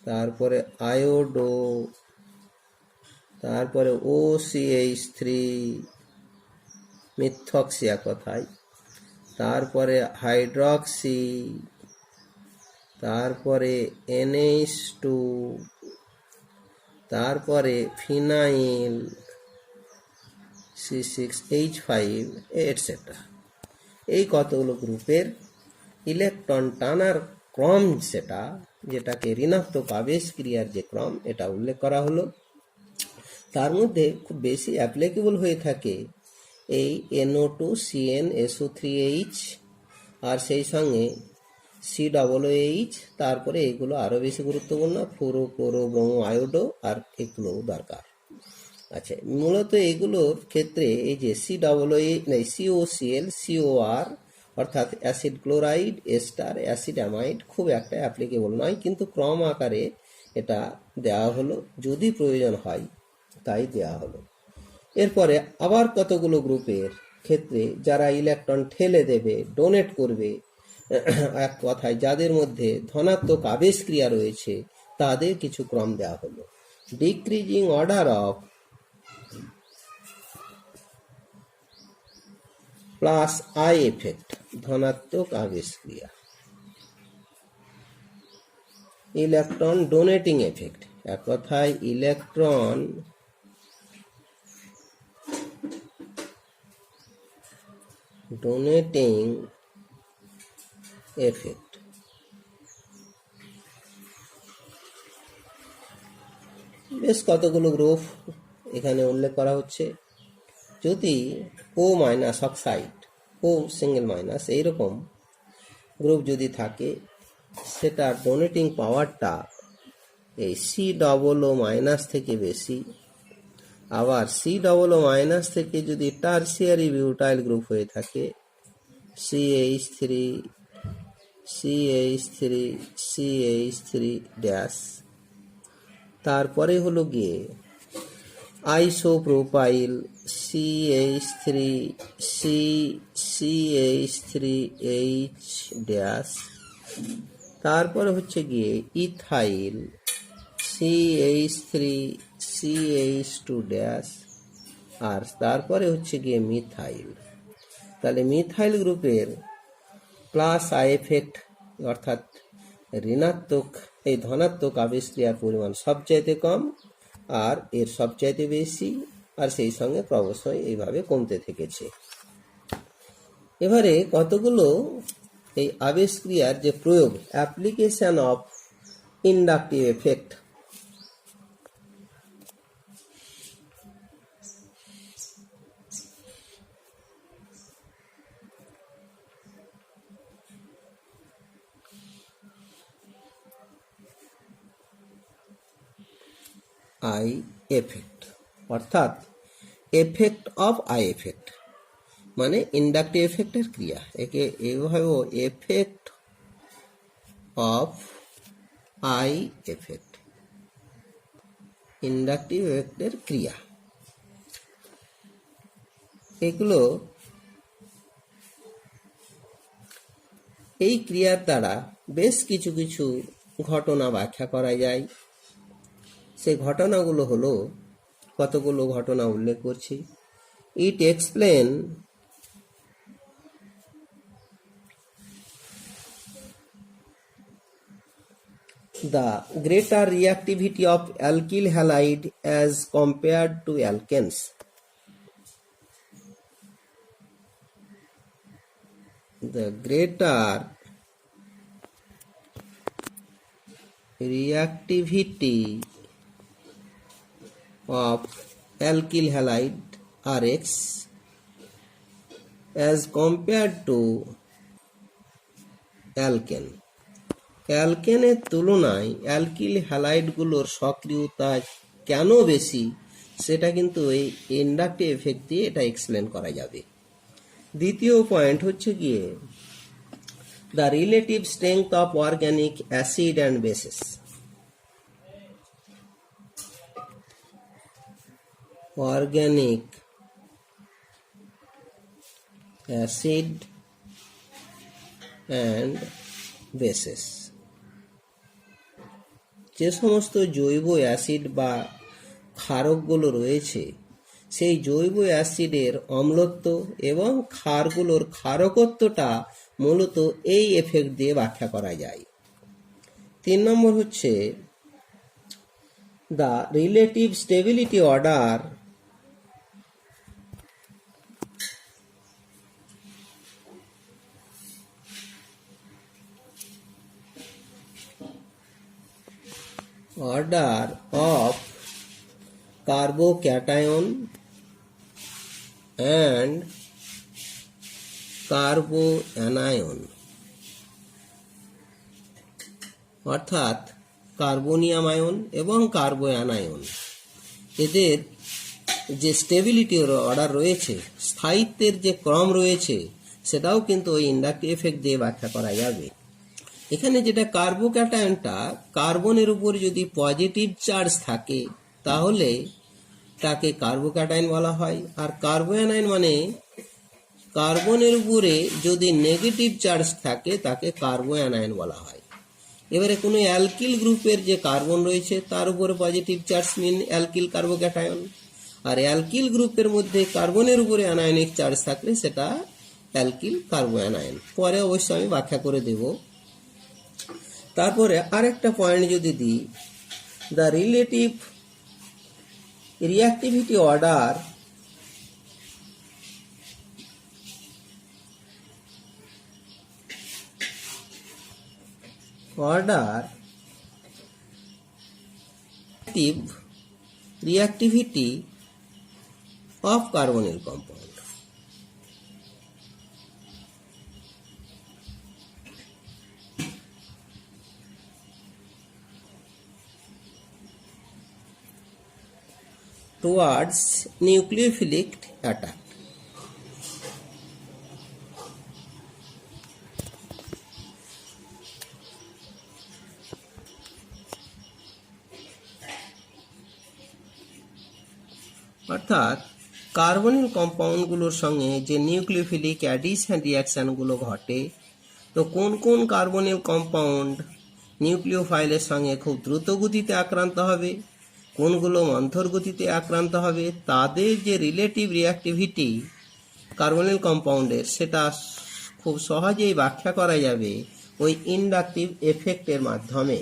তারপরে আয়োডো, তারপরে OCH3 মিথক্সিয়া কথায়, তারপরে হাইড্রক্সি, তারপরে NH2, তারপরে ফিনাইল C6H5 এটসেট্রা। এই কতগুলো গ্রুপের ইলেকট্রন টানার ক্রম, সেটা যেটাকে ঋণাত্মক আবেশ ক্রিয়ার যে ক্রম, এটা উল্লেখ করা হলো। তার মধ্যে খুব বেশি অ্যাপ্লিকেবল হয়ে থাকে এই NO2CnSO3H আর সেই সঙ্গে COOH, তারপরে এগুলো আরও বেশি গুরুত্বপূর্ণ, ফ্লোরো ক্লোরো ব্রোমো আয়োডো আর এগুলো দরকার। আচ্ছা, মূলত এগুলোর ক্ষেত্রে এই যে COCl COR অর্থাৎ acid chloride ester acid amide খুব একটা অ্যাপ্লিকেবল নয়, কিন্তু ক্রম আকারে এটা দেওয়া হলো, যদি প্রয়োজন হয় তাই দেওয়া হলো। এরপরে আবার কতগুলো গ্রুপের ক্ষেত্রে যারা ইলেকট্রন ঠেলে দেবে, ডোনেট করবে, এক কথায় যাদের মধ্যে ধনাত্মক আবেশক্রিয়া রয়েছে, তাদের কিছু ক্রম দেওয়া হলো। Decreasing order of plus I effect, ধনাত্মক আবেশক্রিয়া। ইলেকট্রন ডোনেটিং এফেক্ট, এক কথায় ইলেকট্রন ডোনেটিং এফেক্ট। বেশ কতগুলো গ্রুপ এখানে উল্লেখ করা হচ্ছে। যদি O minus oxide, O single minus এইরকম গ্রুপ যদি থাকে, সেটা ডোনেটিং পাওয়ারটা এই COO মাইনাস থেকে বেশি। আবার COO মাইনাস থেকে যদি টারসিয়ারি বিউটাইল গ্রুপ হয়ে থাকে, CH3 CH3 তারপরে হলো গিয়ে আইসোপ্রোপাইল CH3CH3H, তারপরে হচ্ছে গিয়ে ইথাইল CH3CH2, আর তারপরে হচ্ছে গিয়ে মিথাইল। তাহলে মিথাইল গ্রুপের প্লাস আই এফেক্ট অর্থাৎ ঋণাত্মক এই ধনাত্মক আবেশক্রিয়ার পরিমাণ সবচাইতে কম, আর এর সবচাইতে বেশি, আর সেই সঙ্গে ক্রমশই এইভাবে কমতে থেকেছে। এবারে কতগুলো এই আবেশক্রিয়ার যে প্রয়োগ, application of inductive effect. I effect অর্থাৎ এফেক্ট অফ আই এফেক্ট মানে ইন্ডাকটিভ এফেক্টের ক্রিয়া, একে এভাবেও effect of I effect, inductive এফেক্টের ক্রিয়া। এগুলো এই ক্রিয়ার দ্বারা বেশ কিছু কিছু ঘটনা ব্যাখ্যা করা যায়। সেই ঘটনাগুলো হলো, কতগুলো ঘটনা উল্লেখ করছি। ইট explain the greater reactivity of alkyl halide as compared to alkanes. The greater reactivity of alkyl halide RX as compared to alkane. অ্যালকেনের তুলনায় অ্যালকিল হ্যালাইডগুলোর সক্রিয়তা কেন বেশি, সেটা কিন্তু এই ইন্ডাকটিভ এফেক্ট দিয়ে এটা এক্সপ্লেন করা যাবে। দ্বিতীয় পয়েন্ট হচ্ছে গিয়ে the relative strength of organic acid and bases. Organic acid and bases, যে সমস্ত জৈব অ্যাসিড বা ক্ষারকগুলো রয়েছে, সেই জৈব অ্যাসিডের অম্লত্ব এবং ক্ষারগুলোর ক্ষারকত্বটা মূলত এই এফেক্ট দিয়ে ব্যাখ্যা করা যায়। 3 নম্বর হচ্ছে the relative stability order of carbocation and carbanion, অর্থাৎ কার্বনিয়াম আয়ন এবং কার্বোঅ্যানায়ন, এদের যে স্টেবিলিটি অর্ডার রয়েছে, স্থায়িত্বের যে ক্রম রয়েছে, সেটাও কিন্তু ওই ইন্ডাকটিভ এফেক্ট দিয়ে ব্যাখ্যা করা যাবে। এখানে যেটা কার্বোক্যাটায়নটা, কার্বনের উপর যদি পজিটিভ চার্জ থাকে তাহলে তাকে কার্বোক্যাটায়ন বলা হয়, আর কার্বোঅ্যানায়ন মানে কার্বনের উপরে যদি নেগেটিভ চার্জ থাকে তাকে কার্বোঅ্যানায়ন বলা হয়। এবারে কোনো অ্যালকিল গ্রুপের যে কার্বন রয়েছে তার উপরে পজিটিভ চার্জ মিন অ্যালকিল কার্বোক্যাটায়ন, আর অ্যালকিল গ্রুপের মধ্যে কার্বনের উপরে অ্যানায়নিক চার্জ থাকলে সেটা অ্যালকিল কার্বোঅ্যানায়ন। পরে অবশ্য আমি ব্যাখ্যা করে দেব। তারপরে আরেকটা পয়েন্ট যদি দিই, the relative reactivity order reactivity of carbonyl compound. Towards nucleophilic attack. অর্থাৎ কার্বনিল কম্পাউন্ডগুলোর সঙ্গে যে নিউক্লিওফিলিক অ্যাডিশন রিয়াকশানগুলো ঘটে, তো কোন কোন কার্বনিল কম্পাউন্ড নিউক্লিওফাইলের সঙ্গে খুব দ্রুত গতিতে আক্রান্ত হবে, কোনগুলো মন্থর গতিতে আক্রান্ত হবে, তাদের যে রিলেটিভ রিঅ্যাক্টিভিটি কার্বনিল কম্পাউন্ডের, সেটা খুব সহজেই ব্যাখ্যা করা যাবে ওই ইন্ডাকটিভ এফেক্টের মাধ্যমে।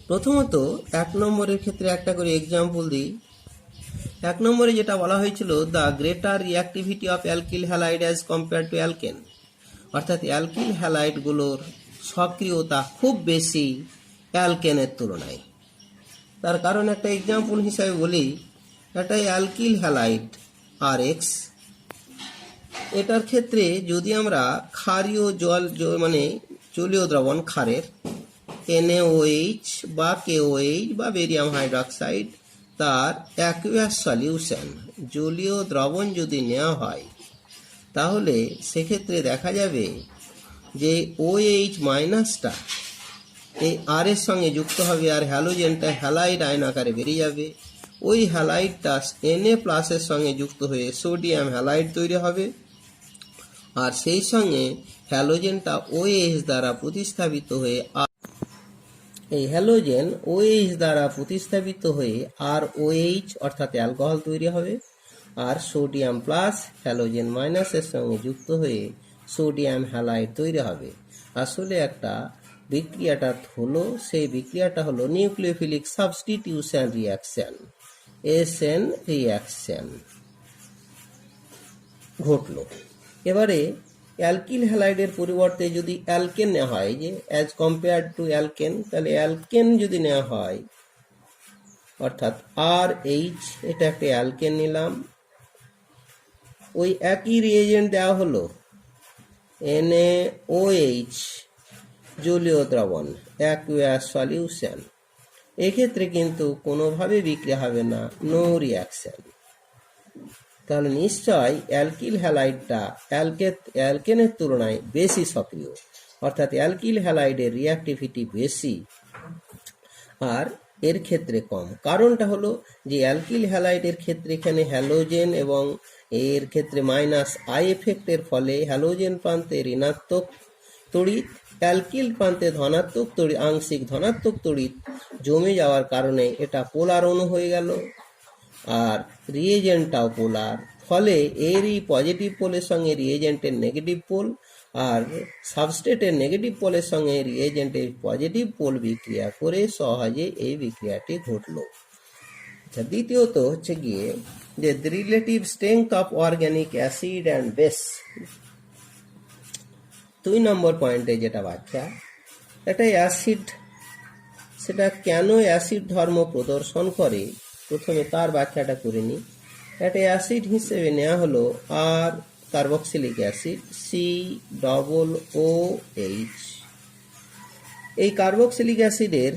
প্রথমত 1 নম্বরের ক্ষেত্রে একটা করে এক্সাম্পল দিই। 1 নম্বরে যেটা বলা হয়েছিল, the greater reactivity of alkyl halide as compare to alkane, অর্থাৎ অ্যালকিল হ্যালাইডগুলোর সক্রিয়তা খুব বেশি অ্যালকেনের তুলনায়। তার কারণ একটা এক্সাম্পল হিসাবে বলি, একটা অ্যালকিল হ্যালাইড RX, এটার ক্ষেত্রে যদি আমরা ক্ষারীয় জল মানে জলীয় দ্রবণ ক্ষারের NaOH বা KOH বা বেরিয়াম হাইড্রোক্সাইড, তার অ্যাকুয়াস সলিউশন জলীয় দ্রবণ যদি নেওয়া হয়, তাহলে সেক্ষেত্রে দেখা যাবে যে OH মাইনাসটা এই আর এর সঙ্গে যুক্ত হবে, আর হ্যালোজেনটা হ্যালাইড আয়ন আকারে বেরিয়ে যাবে। ওই হ্যালাইডটা Na প্লাসের সঙ্গে যুক্ত হয়ে সোডিয়াম হ্যালাইড তৈরি হবে, আর সেই সঙ্গে হ্যালোজেনটা OH দ্বারা প্রতিস্থাপিত হয়ে এই হ্যালোজেন OH দ্বারা প্রতিস্থাপিত হয়ে আর OH অর্থাৎ অ্যালকোহল তৈরি হবে, আর সোডিয়াম প্লাস হ্যালোজেন মাইনাসের সঙ্গে যুক্ত হয়ে সোডিয়াম হ্যালাইড তৈরি হবে। আসলে একটা বিক্রিয়াটা হলো, সেই বিক্রিয়াটা হলো nucleophilic substitution reaction, SN reaction ঘটলো। এবারে অ্যালকিল হ্যালাইডের পরিবর্তে যদি অ্যালকেন নেওয়া হয়, যে অ্যাজ কম্পেয়ার টু অ্যালকেন, তাহলে অ্যালকেন যদি নেওয়া হয়, অর্থাৎ RH, এটা একটা অ্যালকেন নিলাম, ওই একই রিয়েজেন্ট দেওয়া হলো NaOH জলীয় দ্রবণ অ্যাকুয়াস সলিউশন, এক্ষেত্রে কিন্তু কোনোভাবে বিক্রিয়া হবে না, নো রিয়াকশন। তাহলে নিশ্চয় অ্যালকিল হ্যালাইডটা অ্যালকেনের তুলনায় বেশি সক্রিয়, অর্থাৎ অ্যালকিল হ্যালাইডের রিঅ্যাক্টিভিটি বেশি আর এর ক্ষেত্রে কম। কারণটা হলো যে অ্যালকিল হ্যালাইডের ক্ষেত্রে এখানে হ্যালোজেন এবং এর ক্ষেত্রে মাইনাস আই এফেক্টের ফলে হ্যালোজেন প্রান্তে ঋণাত্মক তড়িৎ, অ্যালকিল প্রান্তে ধনাত্মক তড়িৎ, আংশিক ধনাত্মক তড়িৎ জমে যাওয়ার কারণে এটা পোলার অণু হয়ে গেল, আর রিয়েজেন্টটাও পোলার, ফলে এরই পজিটিভ পোলের সঙ্গে রিয়েজেন্টের নেগেটিভ পোল, আর সাবস্ট্রেটের নেগেটিভ পোলের সঙ্গে রিয়েজেন্টের পজিটিভ পোল বিক্রিয়া করে সহজে এই বিক্রিয়াটি ঘটলো। আচ্ছা, দ্বিতীয়ত হচ্ছে গিয়ে যে relative strength of organic acid and base. 2 নম্বর পয়েন্টে যেটা ব্যাখ্যা, একটা অ্যাসিড সেটা কেন অ্যাসিড ধর্ম প্রদর্শন করে, প্রথমে তার ব্যাখ্যাটা করে নিই। একটা অ্যাসিড হিসেবে নেওয়া হলো আর কার্বক্সিলিক অ্যাসিড COOH। এই কার্বক্সিলিক অ্যাসিডের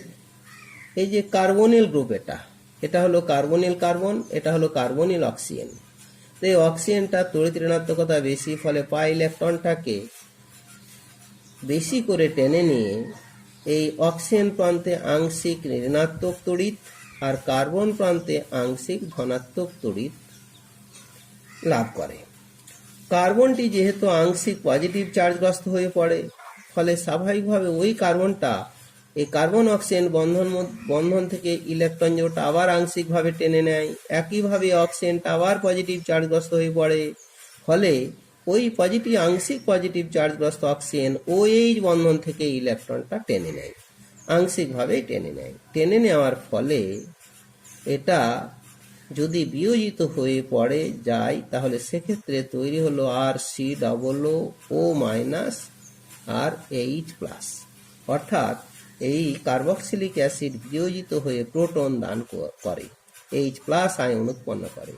এই যে কার্বনিল গ্রুপ, এটা হলো কার্বনিল কার্বন, এটা হলো কার্বনিল অক্সিজেন। তো এই অক্সিজেনটা তড়িৎ ঋণাত্মকতা বেশি, ফলে পাই ইলেকট্রনটাকে বেশি করে টেনে নিয়ে এই অক্সিজেন প্রান্তে আংশিক ঋণাত্মক তড়িৎ আর কার্বন প্রান্তে আংশিক ধনাত্মক তড়িৎ লাভ করে। কার্বনটি যেহেতু আংশিক পজিটিভ চার্জগ্রস্ত হয়ে পড়ে, ফলে স্বাভাবিকভাবে ওই কার্বনটা এই কার্বন অক্সিজেন বন্ধন থেকে ইলেকট্রন জোড়টা আবার আংশিকভাবে টেনে নেয়। একইভাবে অক্সিজেনটা আবার পজিটিভ চার্জগ্রস্ত হয়ে পড়ে, ফলে ওই আংশিক পজিটিভ চার্জগ্রস্ত অক্সিজেন OH বন্ধন থেকে ইলেকট্রনটা টেনে নেয়, আংশিকভাবে টেনে নেওয়ার ফলে এটা যদি বিয়োজিত হয়ে পড়ে যায়, তাহলে সেক্ষেত্রে তৈরি হলো RCOO- আর H+। অর্থাৎ এই কার্বক্সিলিক অ্যাসিড বিয়োজিত হয়ে প্রোটন দান করে, H+ আয়ন উৎপন্ন করে।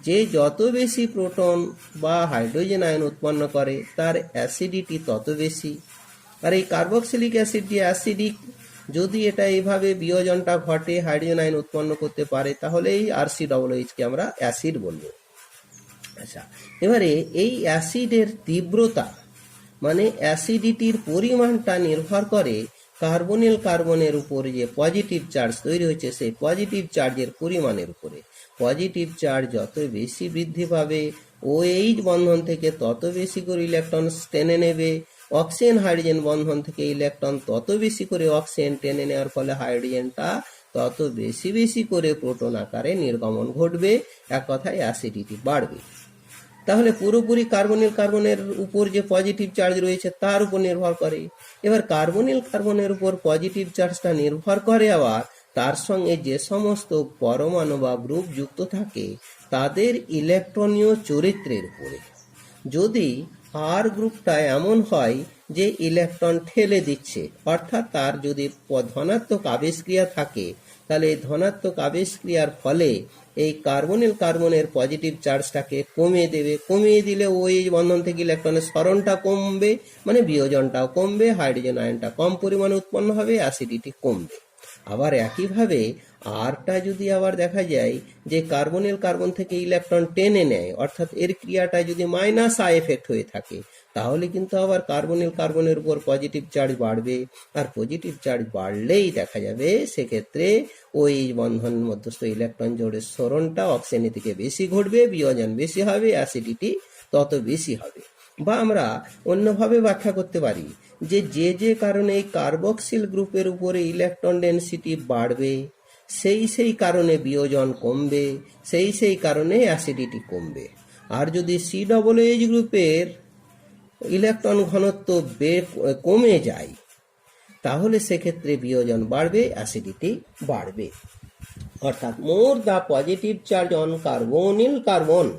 যে যত বেশি প্রোটন বা হাইড্রোজেন আয়ন উৎপন্ন করে তার অ্যাসিডিটি তত বেশি। আর এই কার্বক্সিলিক অ্যাসিড যে অ্যাসিডিক, যদি এটা এইভাবে বিয়োজনটা ঘটে হাইড্রোজেন আয়ন উৎপন্ন করতে পারে, তাহলে এই RCOOH কে আমরা অ্যাসিড বলবো। আচ্ছা, এবারে এই অ্যাসিডের তীব্রতা মানে অ্যাসিডিটির পরিমাণটা নির্ভর করে কার্বনিল কার্বনের উপর যে পজিটিভ চার্জ তৈরি হয়েছে সেই পজিটিভ চার্জের পরিমাণের উপরে। পজিটিভ চার্জ যত বেশি বৃদ্ধি পাবে, OH বন্ধন থেকে তত বেশি করে ইলেকট্রন টেনে নেবে। অক্সিজেন হাইড্রোজেন বন্ধন থেকে ইলেকট্রন তত বেশি করে অক্সিজেন টেনে নেওয়ার ফলে হাইড্রোজেনটা তত বেশি করে প্রোটন আকারে নির্গমন ঘটবে। এক কথায় অ্যাসিডিটি বাড়বে। তাহলে পুরোপুরি কার্বনিল কার্বনের উপর যে পজিটিভ চার্জ রয়েছে তার উপর নির্ভর করে। এবার কার্বনিল কার্বনের উপর পজিটিভ চার্জটা নির্ভর করে আবার তার সঙ্গে যে সমস্ত পরমাণু বা গ্রুপ যুক্ত থাকে তাদের ইলেকট্রনীয় চরিত্রের উপরে। যদি আর গ্রুপটা এমন হয় যে ইলেকট্রন ঠেলে দিচ্ছে, অর্থাৎ তার যদি ধনাত্মক আবেশক্রিয়া থাকে, তাহলে এই ধনাত্মক আবেশক্রিয়ার ফলে এই কার্বনিল কার্বনের পজিটিভ চার্জটাকে কমিয়ে দিলে OH বন্ধন থেকে ইলেকট্রনের সরণটা কমবে, মানে বিয়োজনটাও কমবে, হাইড্রোজেন আয়নটা কম পরিমাণে উৎপন্ন হবে, অ্যাসিডিটি কমবে। আবার একইভাবে আরটা যদি আবার দেখা যায় যে কার্বনিল কার্বন থেকে ইলেকট্রন টেনে নেয়, অর্থাৎ এর ক্রিয়াটা যদি -I এফেক্ট হয়ে থাকে, তাহলে কিন্তু আবার কার্বনিল কার্বনের উপর পজিটিভ চার্জ বাড়বে। আর পজিটিভ চার্জ বাড়লেই দেখা যাবে সেক্ষেত্রে ওই বন্ধনের মধ্যস্থ ইলেকট্রন জোড়ের সরণটা অক্সিজেনের দিকে বেশি ঘটবে, বিয়োজন বেশি হবে, অ্যাসিডিটি তত বেশি হবে। বা আমরা অন্যভাবে ব্যাখ্যা করতে পারি যে কারণে এই কার্বক্সিল গ্রুপের উপরে ইলেকট্রন ডেনসিটি বাড়বে, সেই কারণে বিয়োজন কমবে, সেই কারণে অ্যাসিডিটি কমবে। আর যদি COOH গ্রুপের ইলেকট্রন ঘনত্ব কমে যায়, তাহলে সেক্ষেত্রে বিয়োজন বাড়বে, অ্যাসিডিটি বাড়বে। অর্থাৎ more the positive charge on carbonyl carbon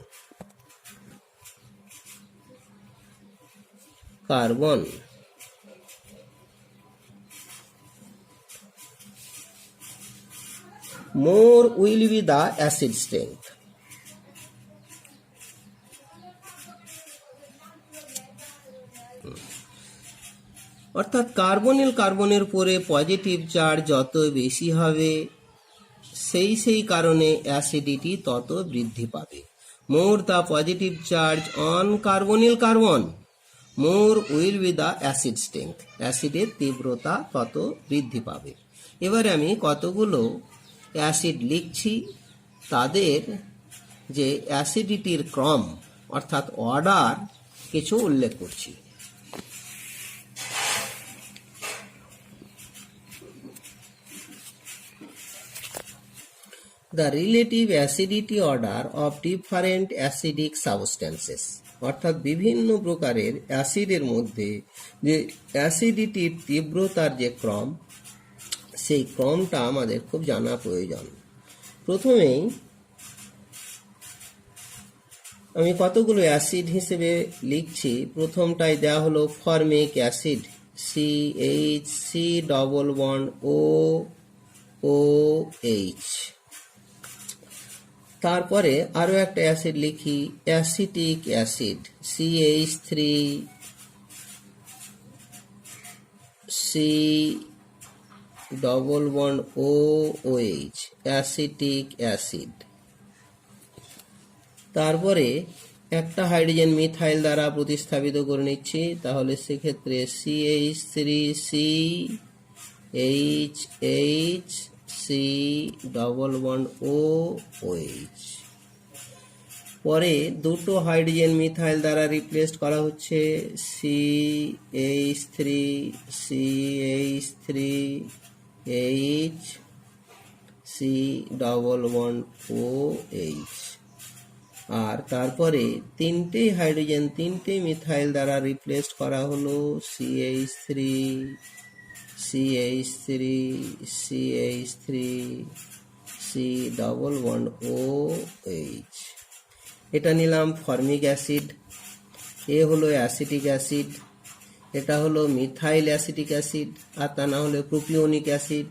more will be the acid strength. অর্থাৎ কার্বনিল কার্বনের পরে পজিটিভ চার্জ যত বেশি হবে সেই কারণে অ্যাসিডিটি তত বৃদ্ধি পাবে। More the positive charge on carbonyl carbon more will be the acid strength, অ্যাসিডের তীব্রতা তত বৃদ্ধি পাবে। এবারে আমি কতগুলো অ্যাসিড লিখছি, তাদের যে অ্যাসিডিটির ক্রম অর্থাৎ অর্ডার কিছু উল্লেখ করছি। The relative acidity order of different acidic substances, অর্থাৎ বিভিন্ন প্রকারের অ্যাসিডের মধ্যে যে অ্যাসিডিটির তীব্রতার যে ক্রম, সেই ক্রমটা আমাদের খুব জানা প্রয়োজন। প্রথমেই আমি কতগুলো অ্যাসিড হিসেবে লিখছি। প্রথমটাই দেওয়া হলো ফর্মিক অ্যাসিড CH3 তারপরে আরো একটা অ্যাসিড লিখি, acetic acid, CH3 C double bond OH, acetic acid. তারপরে একটা হাইড্রোজেন মিথাইল দ্বারা প্রতিস্থাপিত করে নিচ্ছি, তাহলে সেক্ষেত্রে CH3CHH C double bond OH। পরে দুটো হাইড্রোজেন মিথাইল দ্বারা রিপ্লেসড করা হচ্ছে, CH3CH3H C double bond OH। আর তারপরে তিনটে হাইড্রোজেন তিনটে মিথাইল দ্বারা রিপ্লেসড করা হলো, CH3 C double bond OH। এটা নিলাম ফর্মিক অ্যাসিড, এ হলো অ্যাসিটিক অ্যাসিড, এটা হলো মিথাইল অ্যাসিটিক অ্যাসিড, আর তা না হলে প্রোপিওনিক অ্যাসিড।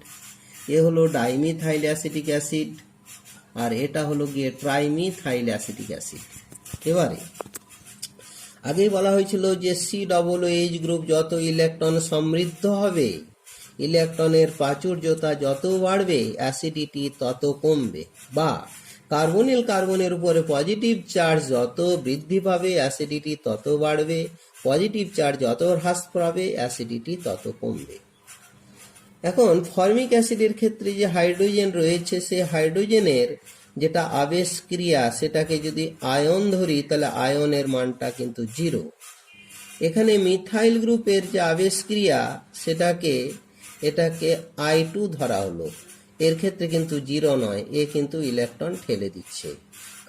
এ হলো ডাইমিথাইল অ্যাসিটিক অ্যাসিড, আর এটা হলো গিয়ে ট্রাইমিথাইল অ্যাসিটিক অ্যাসিড। এবারে আগেই বলা হয়েছিল যে COOH গ্রুপ যত ইলেকট্রন সমৃদ্ধ হবে, ইলেকট্রনের প্রাচুর্যতা যত বাড়বে, অ্যাসিডিটি তত কমবে, বা কার্বনিল কার্বনের উপরে পজিটিভ চার্জ যত বৃদ্ধি পাবে, অ্যাসিডিটি তত বাড়বে, পজিটিভ চার্জ যত হ্রাস পাবে, অ্যাসিডিটি তত কমবে। এখন ফর্মিক অ্যাসিডের ক্ষেত্রে যে হাইড্রোজেন রয়েছে, সে হাইড্রোজেনের যেটা আবেশ ক্রিয়া, সেটাকে যদি আয়ন ধরি তাহলে আয়নের মানটা কিন্তু 0। এখানে মিথাইল গ্রুপের যে আবেশ ক্রিয়া, এটাকে I2 ধরা হলো, এর ক্ষেত্রে কিন্তু 0 নয়, এ কিন্তু ইলেকট্রন ঠেলে দিচ্ছে।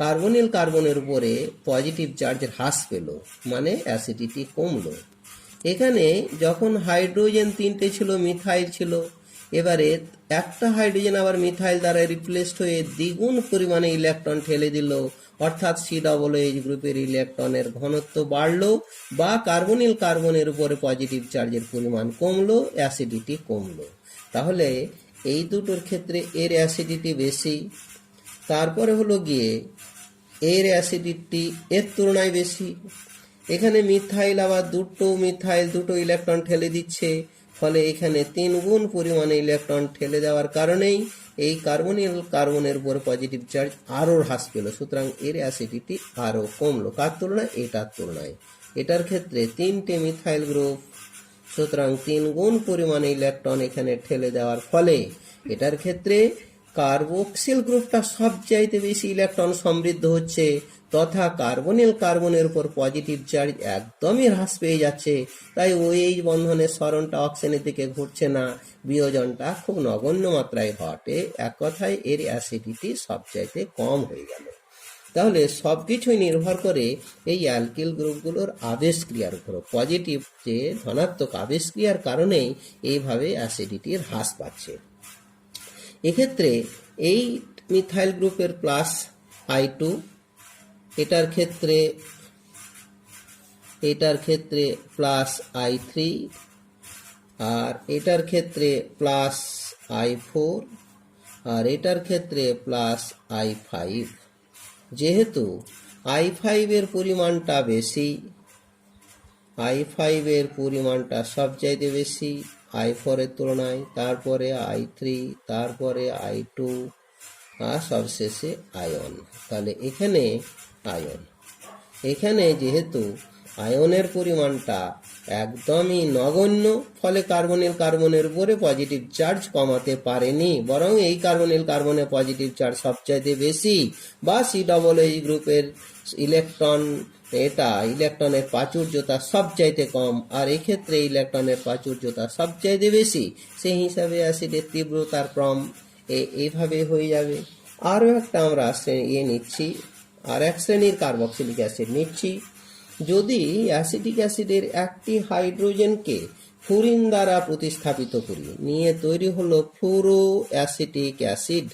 কার্বনিল কার্বনের উপরে পজিটিভ চার্জ হ্রাস পেল, মানে অ্যাসিডিটি কমলো। এখানে যখন হাইড্রোজেন তিনটে ছিল, মিথাইল ছিল, এবারে একটা হাইড্রোজেন আবার মিথাইল দ্বারা রিপ্লেসড হয়ে দ্বিগুণ পরিমাণে ইলেকট্রন ঠেলে দিল, অর্থাৎ COOH গ্রুপের ইলেকট্রনের ঘনত্ব বাড়লো, বা কার্বনিল কার্বনের উপরে পজিটিভ চার্জের পরিমাণ কমলো, অ্যাসিডিটি কমলো। তাহলে এই দুটোর ক্ষেত্রে এর অ্যাসিডিটি বেশি। তারপরে হলো গিয়ে এর অ্যাসিডিটি এর তুলনায় বেশি। এখানে মিথাইল আবার দুটো ইলেকট্রন ঠেলে দিচ্ছে, ফলে এখানে 3 গুণ পরিমাণে ইলেকট্রন ঠেলে দেওয়ার কারণেই এই কার্বনিল কার্বনের উপর পজিটিভ চার্জ আরো হ্রাস পেল, সুতরাং এর অ্যাসিডিটি আরো কমলো। কার তুলনায়? এটার তুলনায়। এটার ক্ষেত্রে 3টে মিথাইল গ্রুপ, সুতরাং 3 গুণ পরিমাণে ইলেকট্রন এখানে ঠেলে দেওয়ার ফলে এটার ক্ষেত্রে কার্বক্সিল গ্রুপটা সবচাইতে বেশি ইলেকট্রন সমৃদ্ধ হচ্ছে, তথা কার্বনিল কার্বনের উপর পজিটিভ চার্জ একদমই হ্রাস পেয়ে যাচ্ছে। তাই OH বন্ধনের সরণটা অক্সিজেনের দিকে ঘুরছে না, বিয়োজনটা খুব নগণ্য মাত্রায় ঘটে। এক কথায় এর অ্যাসিডিটি সবচাইতে কম হয়ে গেল। তাহলে সবকিছুই নির্ভর করে এই অ্যালকিল গ্রুপগুলোর আবেশ ক্রিয়ার উপর। পজিটিভ যে ধনাত্মক আবেশ ক্রিয়ার কারণেই এইভাবে অ্যাসিডিটির হ্রাস পাচ্ছে। এক্ষেত্রে এই মিথাইল গ্রুপের প্লাস I2, এটার ক্ষেত্রে প্লাস I3, আর এটার ক্ষেত্রে প্লাস I4, আর এটার ক্ষেত্রে প্লাস I5। যেহেতু I5 এর পরিমাণটা বেশি, I5 এর পরিমাণটা সবচাইতে বেশি I4 এর তুলনায়, তারপরে I3, তারপরে I2, আর সবশেষে আয়ন। তাহলে এখানে আয়ন, এখানে যেহেতু আয়নের পরিমাণটা একদমই নগণ্য, ফলে কার্বনিল কার্বনের উপরে পজিটিভ চার্জ কমাতে পারেনি, বরং এই কার্বনিল কার্বনের পজিটিভ চার্জ সবচাইতে বেশি, বা COOH গ্রুপের ইলেকট্রনের প্রাচুর্যতা সবচাইতে কম, আর এক্ষেত্রে ইলেকট্রনের প্রাচুর্যতা সবচাইতে বেশি। সেই হিসাবে অ্যাসিডের তীব্রতার ক্রম এইভাবে হয়ে যাবে। আরও একটা আমরা নিচ্ছি, আর এক শ্রেণীর কার্বক্সিলিক অ্যাসিড নিচ্ছি। যদি অ্যাসিটিক অ্যাসিডের একটি হাইড্রোজেনকে ফ্লুরিন দ্বারা প্রতিস্থাপিত করি, নিয়ে তৈরি হলো ফ্লুরো অ্যাসিটিক অ্যাসিড,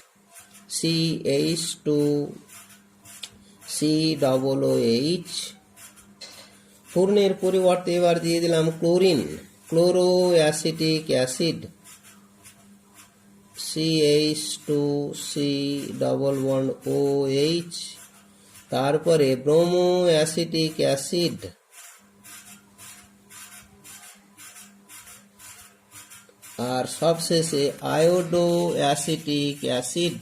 CH2COOH। ফ্লুরিনের পরিবর্তে এবার দিয়ে দিলাম chlorine, chloro acetic acid, CH2 C double bond OH, তারপরে ব্রোমো অ্যাসিটিক অ্যাসিড, আর সবশেষে আয়োডো অ্যাসিটিক অ্যাসিড।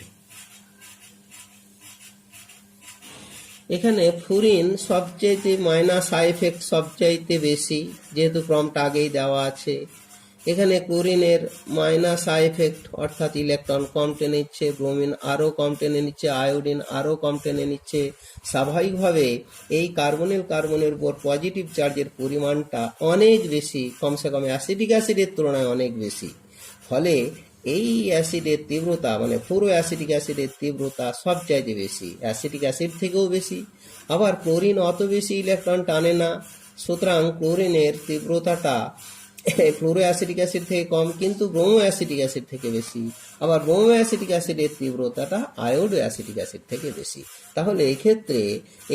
এখানে ফ্লুরিন সবচাইতে মাইনাস আই এফেক্ট সবচাইতে বেশি, যেহেতু ক্রমটা আগেই দেওয়া আছে। এখানে ক্লোরিনের মাইনাস আই এফেক্ট অর্থাৎ ইলেকট্রন কম টেনে নিচ্ছে, ব্রোমিন আরও কম টেনে নিচ্ছে, আয়োডিন আরও কম টেনে নিচ্ছে। স্বাভাবিকভাবে এই কার্বনের উপর পজিটিভ চার্জের পরিমাণটা অনেক বেশি, কমসে কম অ্যাসিটিক অ্যাসিডের তুলনায় অনেক বেশি। ফলে এই অ্যাসিডের তীব্রতা মানে ফ্লুরো অ্যাসিটিক অ্যাসিডের তীব্রতা সবচাইতে বেশি, অ্যাসিটিক অ্যাসিড থেকেও বেশি। আবার ক্লোরিন অত বেশি ইলেকট্রন টানে না, সুতরাং ক্লোরিনের তীব্রতাটা ফ্লুরো অ্যাসিটিক অ্যাসিড থেকে কম, কিন্তু ব্রোমো অ্যাসিটিক অ্যাসিড থেকে বেশি। আবার ব্রোমো অ্যাসিটিক অ্যাসিডের তীব্রতাটা আয়োডো অ্যাসিটিক অ্যাসিড থেকে বেশি। তাহলে এক্ষেত্রে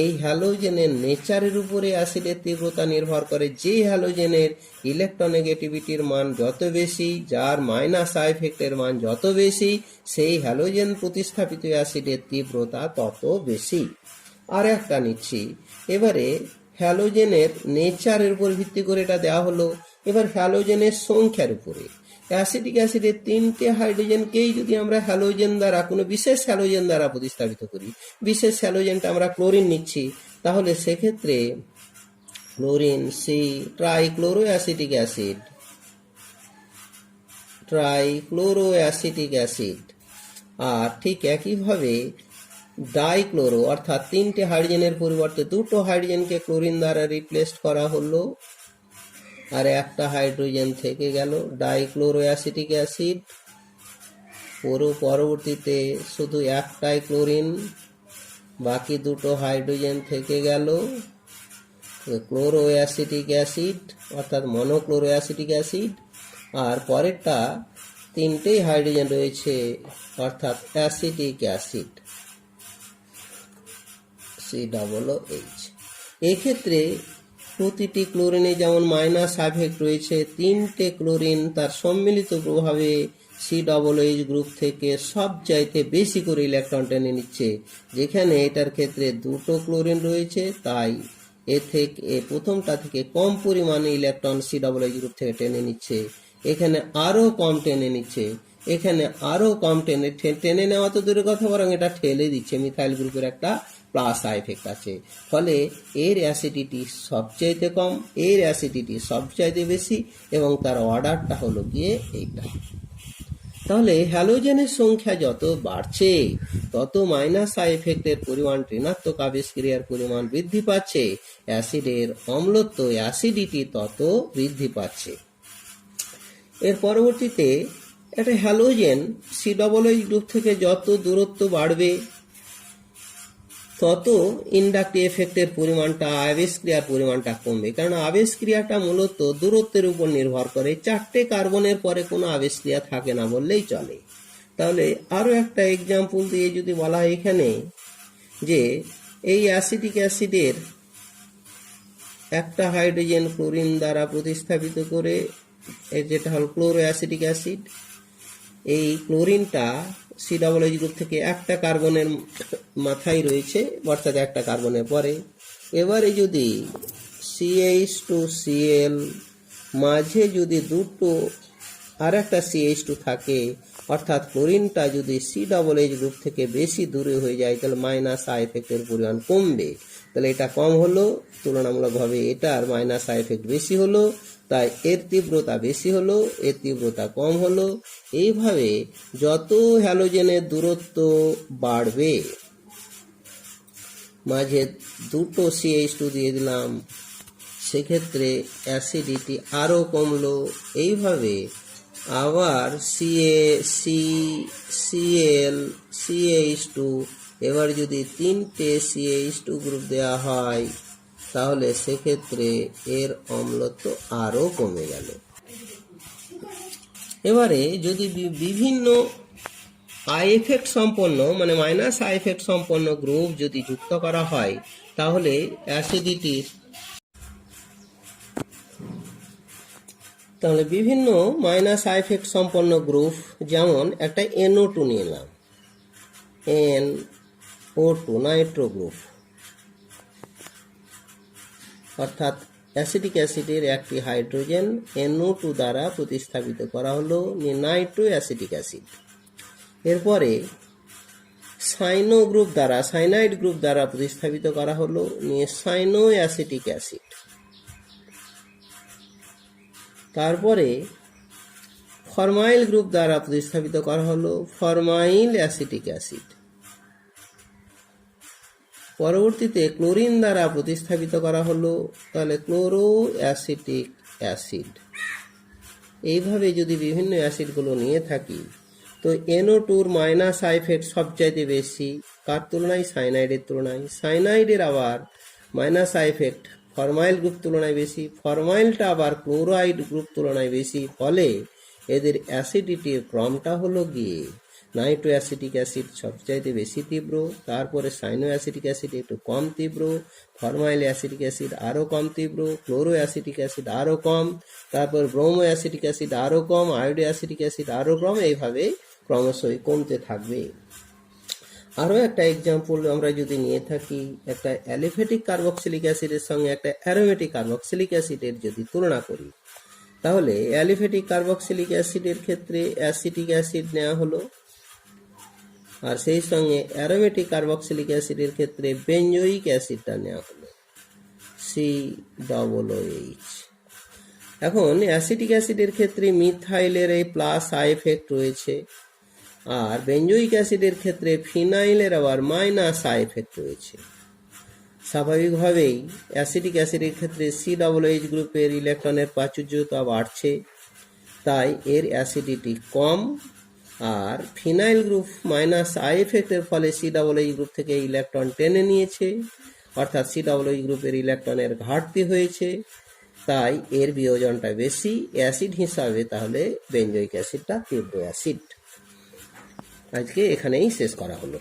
এই হ্যালোজেনের নেচারের উপরে অ্যাসিডের তীব্রতা নির্ভর করে। যে হ্যালোজেনের ইলেকট্রোনেগেটিভিটির মান যত বেশি, যার মাইনাস আই এফেক্টের মান যত বেশি, সেই হ্যালোজেন প্রতিস্থাপিত অ্যাসিডের তীব্রতা তত বেশি। আর একটা নিচ্ছি, এবারে হ্যালোজেনের নেচারের উপর ভিত্তি করে এটা দেওয়া হলো। এবার হ্যালোজেনের সংখ্যার উপরে, অ্যাসিটিক অ্যাসিডের 3টে হাইড্রোজেনকেই যদি আমরা হ্যালোজেন দ্বারা, কোনো বিশেষ হ্যালোজেন দ্বারা প্রতিস্থাপিত করি, বিশেষ হ্যালোজেনটা আমরা ক্লোরিন নিচ্ছি, তাহলে সেক্ষেত্রে chlorine C trichloro acetic acid, trichloro acetic acid. আর ঠিক একইভাবে ডাইক্লোরো অর্থাৎ 3টে হাইড্রোজেনের পরিবর্তে 2টো হাইড্রোজেনকে ক্লোরিন দ্বারা রিপ্লেস করা হলো, আর একটা হাইড্রোজেন থেকে গেল, ডাইক্লোরো অ্যাসিটিক অ্যাসিড। পরবর্তীতে শুধু একটাই ক্লোরিন, বাকি 2টো হাইড্রোজেন থেকে গেল, ক্লোরো অ্যাসিটিক অ্যাসিড অর্থাৎ মনোক্লোরো অ্যাসিটিক অ্যাসিড। আর পরেরটা 3টেই হাইড্রোজেন রয়েছে অর্থাৎ অ্যাসিটিক অ্যাসিড COOH। এক্ষেত্রে প্রতিটি ক্লোরিনে যেমন মাইনাস এফেক্ট রয়েছে, 3টে ক্লোরিন তার সম্মিলিত প্রভাবে COOH গ্রুপ থেকে সবচাইতে বেশি করে ইলেকট্রন টেনে নিচ্ছে। যেখানে এটার ক্ষেত্রে 2টো ক্লোরিন রয়েছে, তাই প্রথমটা থেকে কম পরিমাণে ইলেকট্রন COOH গ্রুপ থেকে টেনে নিচ্ছে। এখানে আরো কম টেনে নিচ্ছে, এখানে আরো কম টেনে নেওয়া তো দূরের কথা, বরং এটা ঠেলে দিচ্ছে। মিথাইল গ্রুপের একটা প্লাস আই এফেক্ট আছে, ফলে এর অ্যাসিডিটি সবচাইতে কম, এর অ্যাসিডিটি সবচাইতে বেশি, এবং তার অর্ডারটা হলো গিয়ে এইটা। তাহলে হ্যালোজেনের সংখ্যা যত বাড়ছে, তত মাইনাস আই এফেক্টের পরিমাণ, ঋণাত্মক আবেশক্রিয়ার পরিমাণ বৃদ্ধি পাচ্ছে, অ্যাসিডের অম্লত্ব অ্যাসিডিটি তত বৃদ্ধি পাচ্ছে। এর পরবর্তীতে একটা হ্যালোজেন COOH গ্রুপ থেকে যত দূরত্ব বাড়বে, তত ইন্ডাকটিভ এফেক্টের পরিমাণটা, আবেশক্রিয়ার পরিমাণটা কমবে। কারণ আবেশক্রিয়াটা মূলত দূরত্বের উপর নির্ভর করে। 4টে কার্বনের পরে কোনো আবেশক্রিয়া থাকে না বললেই চলে। তাহলে আরো একটা এক্সাম্পল দিয়ে যদি বলা হয় এখানে যে এই অ্যাসিটিক অ্যাসিডের একটা হাইড্রোজেন ক্লোরিন দ্বারা প্রতিস্থাপিত করে, যেটা হল ক্লোরো অ্যাসিটিক অ্যাসিড, এই ক্লোরিনটা COOH গ্রুপ থেকে একটা কার্বনের মাথায় রয়েছে, অর্থাৎ একটা কার্বনের পরে। এবারে যদি CH2Cl মাঝে যদি 2টো আর একটা CH2 থাকে, অর্থাৎ ক্লোরিনটা যদি COOH গ্রুপ থেকে বেশি দূরে হয়ে যায়, তাহলে মাইনাস আই এফেক্টের পরিমাণ কমবে। তাহলে এটা কম হলো, তুলনামূলকভাবে এটার মাইনাস আই এফেক্ট বেশি হলো, তাই এর তীব্রতা বেশি হলো, এর তীব্রতা কম হলো। এইভাবে যত হ্যালোজেনের দূরত্ব বাড়বে, মাঝে 2টো CH2 দিয়ে দিলাম, সেক্ষেত্রে অ্যাসিডিটি আরো কমলো। এইভাবে আবার Cl CH2, এবার যদি 3টে CH2 গ্রুপ দেওয়া হয়, তাহলে সেক্ষেত্রে এর অম্লত্ব আরো কমে গেল। এবারে যদি বিভিন্ন আই এফেক্ট সম্পন্ন, মানে মাইনাস আই এফেক্ট সম্পন্ন গ্রুপ যদি যুক্ত করা হয়, তাহলে অ্যাসিডিটির তাহলে বিভিন্ন মাইনাস আই এফেক্ট সম্পন্ন গ্রুপ, যেমন একটা NO2 নিলাম, NO2 নাইট্রো গ্রুপ, অর্থাৎ অ্যাসিটিক অ্যাসিডের একটি হাইড্রোজেন NO2 দ্বারা প্রতিস্থাপিত করা হলো নাইট্রো অ্যাসিটিক অ্যাসিড। এরপরে সাইনো গ্রুপ দ্বারা, সাইনাইড গ্রুপ দ্বারা প্রতিস্থাপিত করা হলো সাইনো অ্যাসিটিক অ্যাসিড। তারপরে ফরমাইল গ্রুপ দ্বারা প্রতিস্থাপিত করা হলো ফরমাইল অ্যাসিটিক অ্যাসিড। পরবর্তীতে ক্লোরিন দ্বারা প্রতিস্থাপিত করা হলো তাহলে ক্লোরো অ্যাসিটিক অ্যাসিড। এইভাবে যদি বিভিন্ন অ্যাসিডগুলো নিয়ে থাকি, তো NO2-র মাইনাস আই এফেক্ট সবচাইতে বেশি কার তুলনায়? সাইনাইডের তুলনায়। সাইনাইডের আবার মাইনাস আই এফেক্ট ফরমাইল গ্রুপ তুলনায় বেশি, ফরমাইলটা আবার ক্লোরাইড গ্রুপ তুলনায় বেশি, ফলে এদের অ্যাসিডিটির ক্রমটা হলো গিয়ে নাইট্রো অ্যাসিটিক অ্যাসিড সবচাইতে বেশি তীব্র, তারপরে সাইনো অ্যাসিটিক অ্যাসিড একটু কম তীব্র, ফরমাইল অ্যাসিটিক অ্যাসিড আরও কম তীব্র, ক্লোরো অ্যাসিটিক অ্যাসিড আরও কম, তারপর ব্রোমো অ্যাসিটিক অ্যাসিড আরও কম, আয়োডো অ্যাসিটিক অ্যাসিড আরও কম, এইভাবে ক্রমশই কমতে থাকবে। আরও একটা এক্সাম্পল আমরা যদি নিয়ে থাকি, একটা অ্যালিফেটিক কার্বক্সিলিক অ্যাসিডের সঙ্গে একটা অ্যারোমেটিক কার্বক্সিলিক অ্যাসিডের যদি তুলনা করি, তাহলে অ্যালিফেটিক কার্বক্সিলিক অ্যাসিডের ক্ষেত্রে অ্যাসিটিক অ্যাসিড নেওয়া হলো, আর সেই সঙ্গে অ্যারোমেটিক কার্বক্সিলিক অ্যাসিডের ক্ষেত্রে বেঞ্জোইক অ্যাসিডটা নেওয়া হলো, COOH। এখন অ্যাসিটিক অ্যাসিডের ক্ষেত্রে মিথাইলের এই প্লাস আই এফেক্ট রয়েছে, আর বেঞ্জোইক অ্যাসিডের ক্ষেত্রে ফিনাইলের আবার মাইনাস আই এফেক্ট রয়েছে। স্বাভাবিকভাবেই অ্যাসিটিক অ্যাসিডের ক্ষেত্রে COOH গ্রুপের ইলেকট্রনের প্রাচুর্যতা বাড়ছে, তাই এর অ্যাসিডিটি কম, আর ফিনাইল গ্রুপ মাইনাস আই এফেক্টের ফলে COOH গ্রুপ থেকে ইলেকট্রন টেনে নিয়েছে, অর্থাৎ COOH গ্রুপের ইলেকট্রনের ঘাটতি হয়েছে, তাই এর বিয়োজনটা বেশি। অ্যাসিড হিসাবে তাহলে বেঞ্জোইক অ্যাসিডটা তীব্র অ্যাসিড। আজকে এখানেই শেষ করা হলো।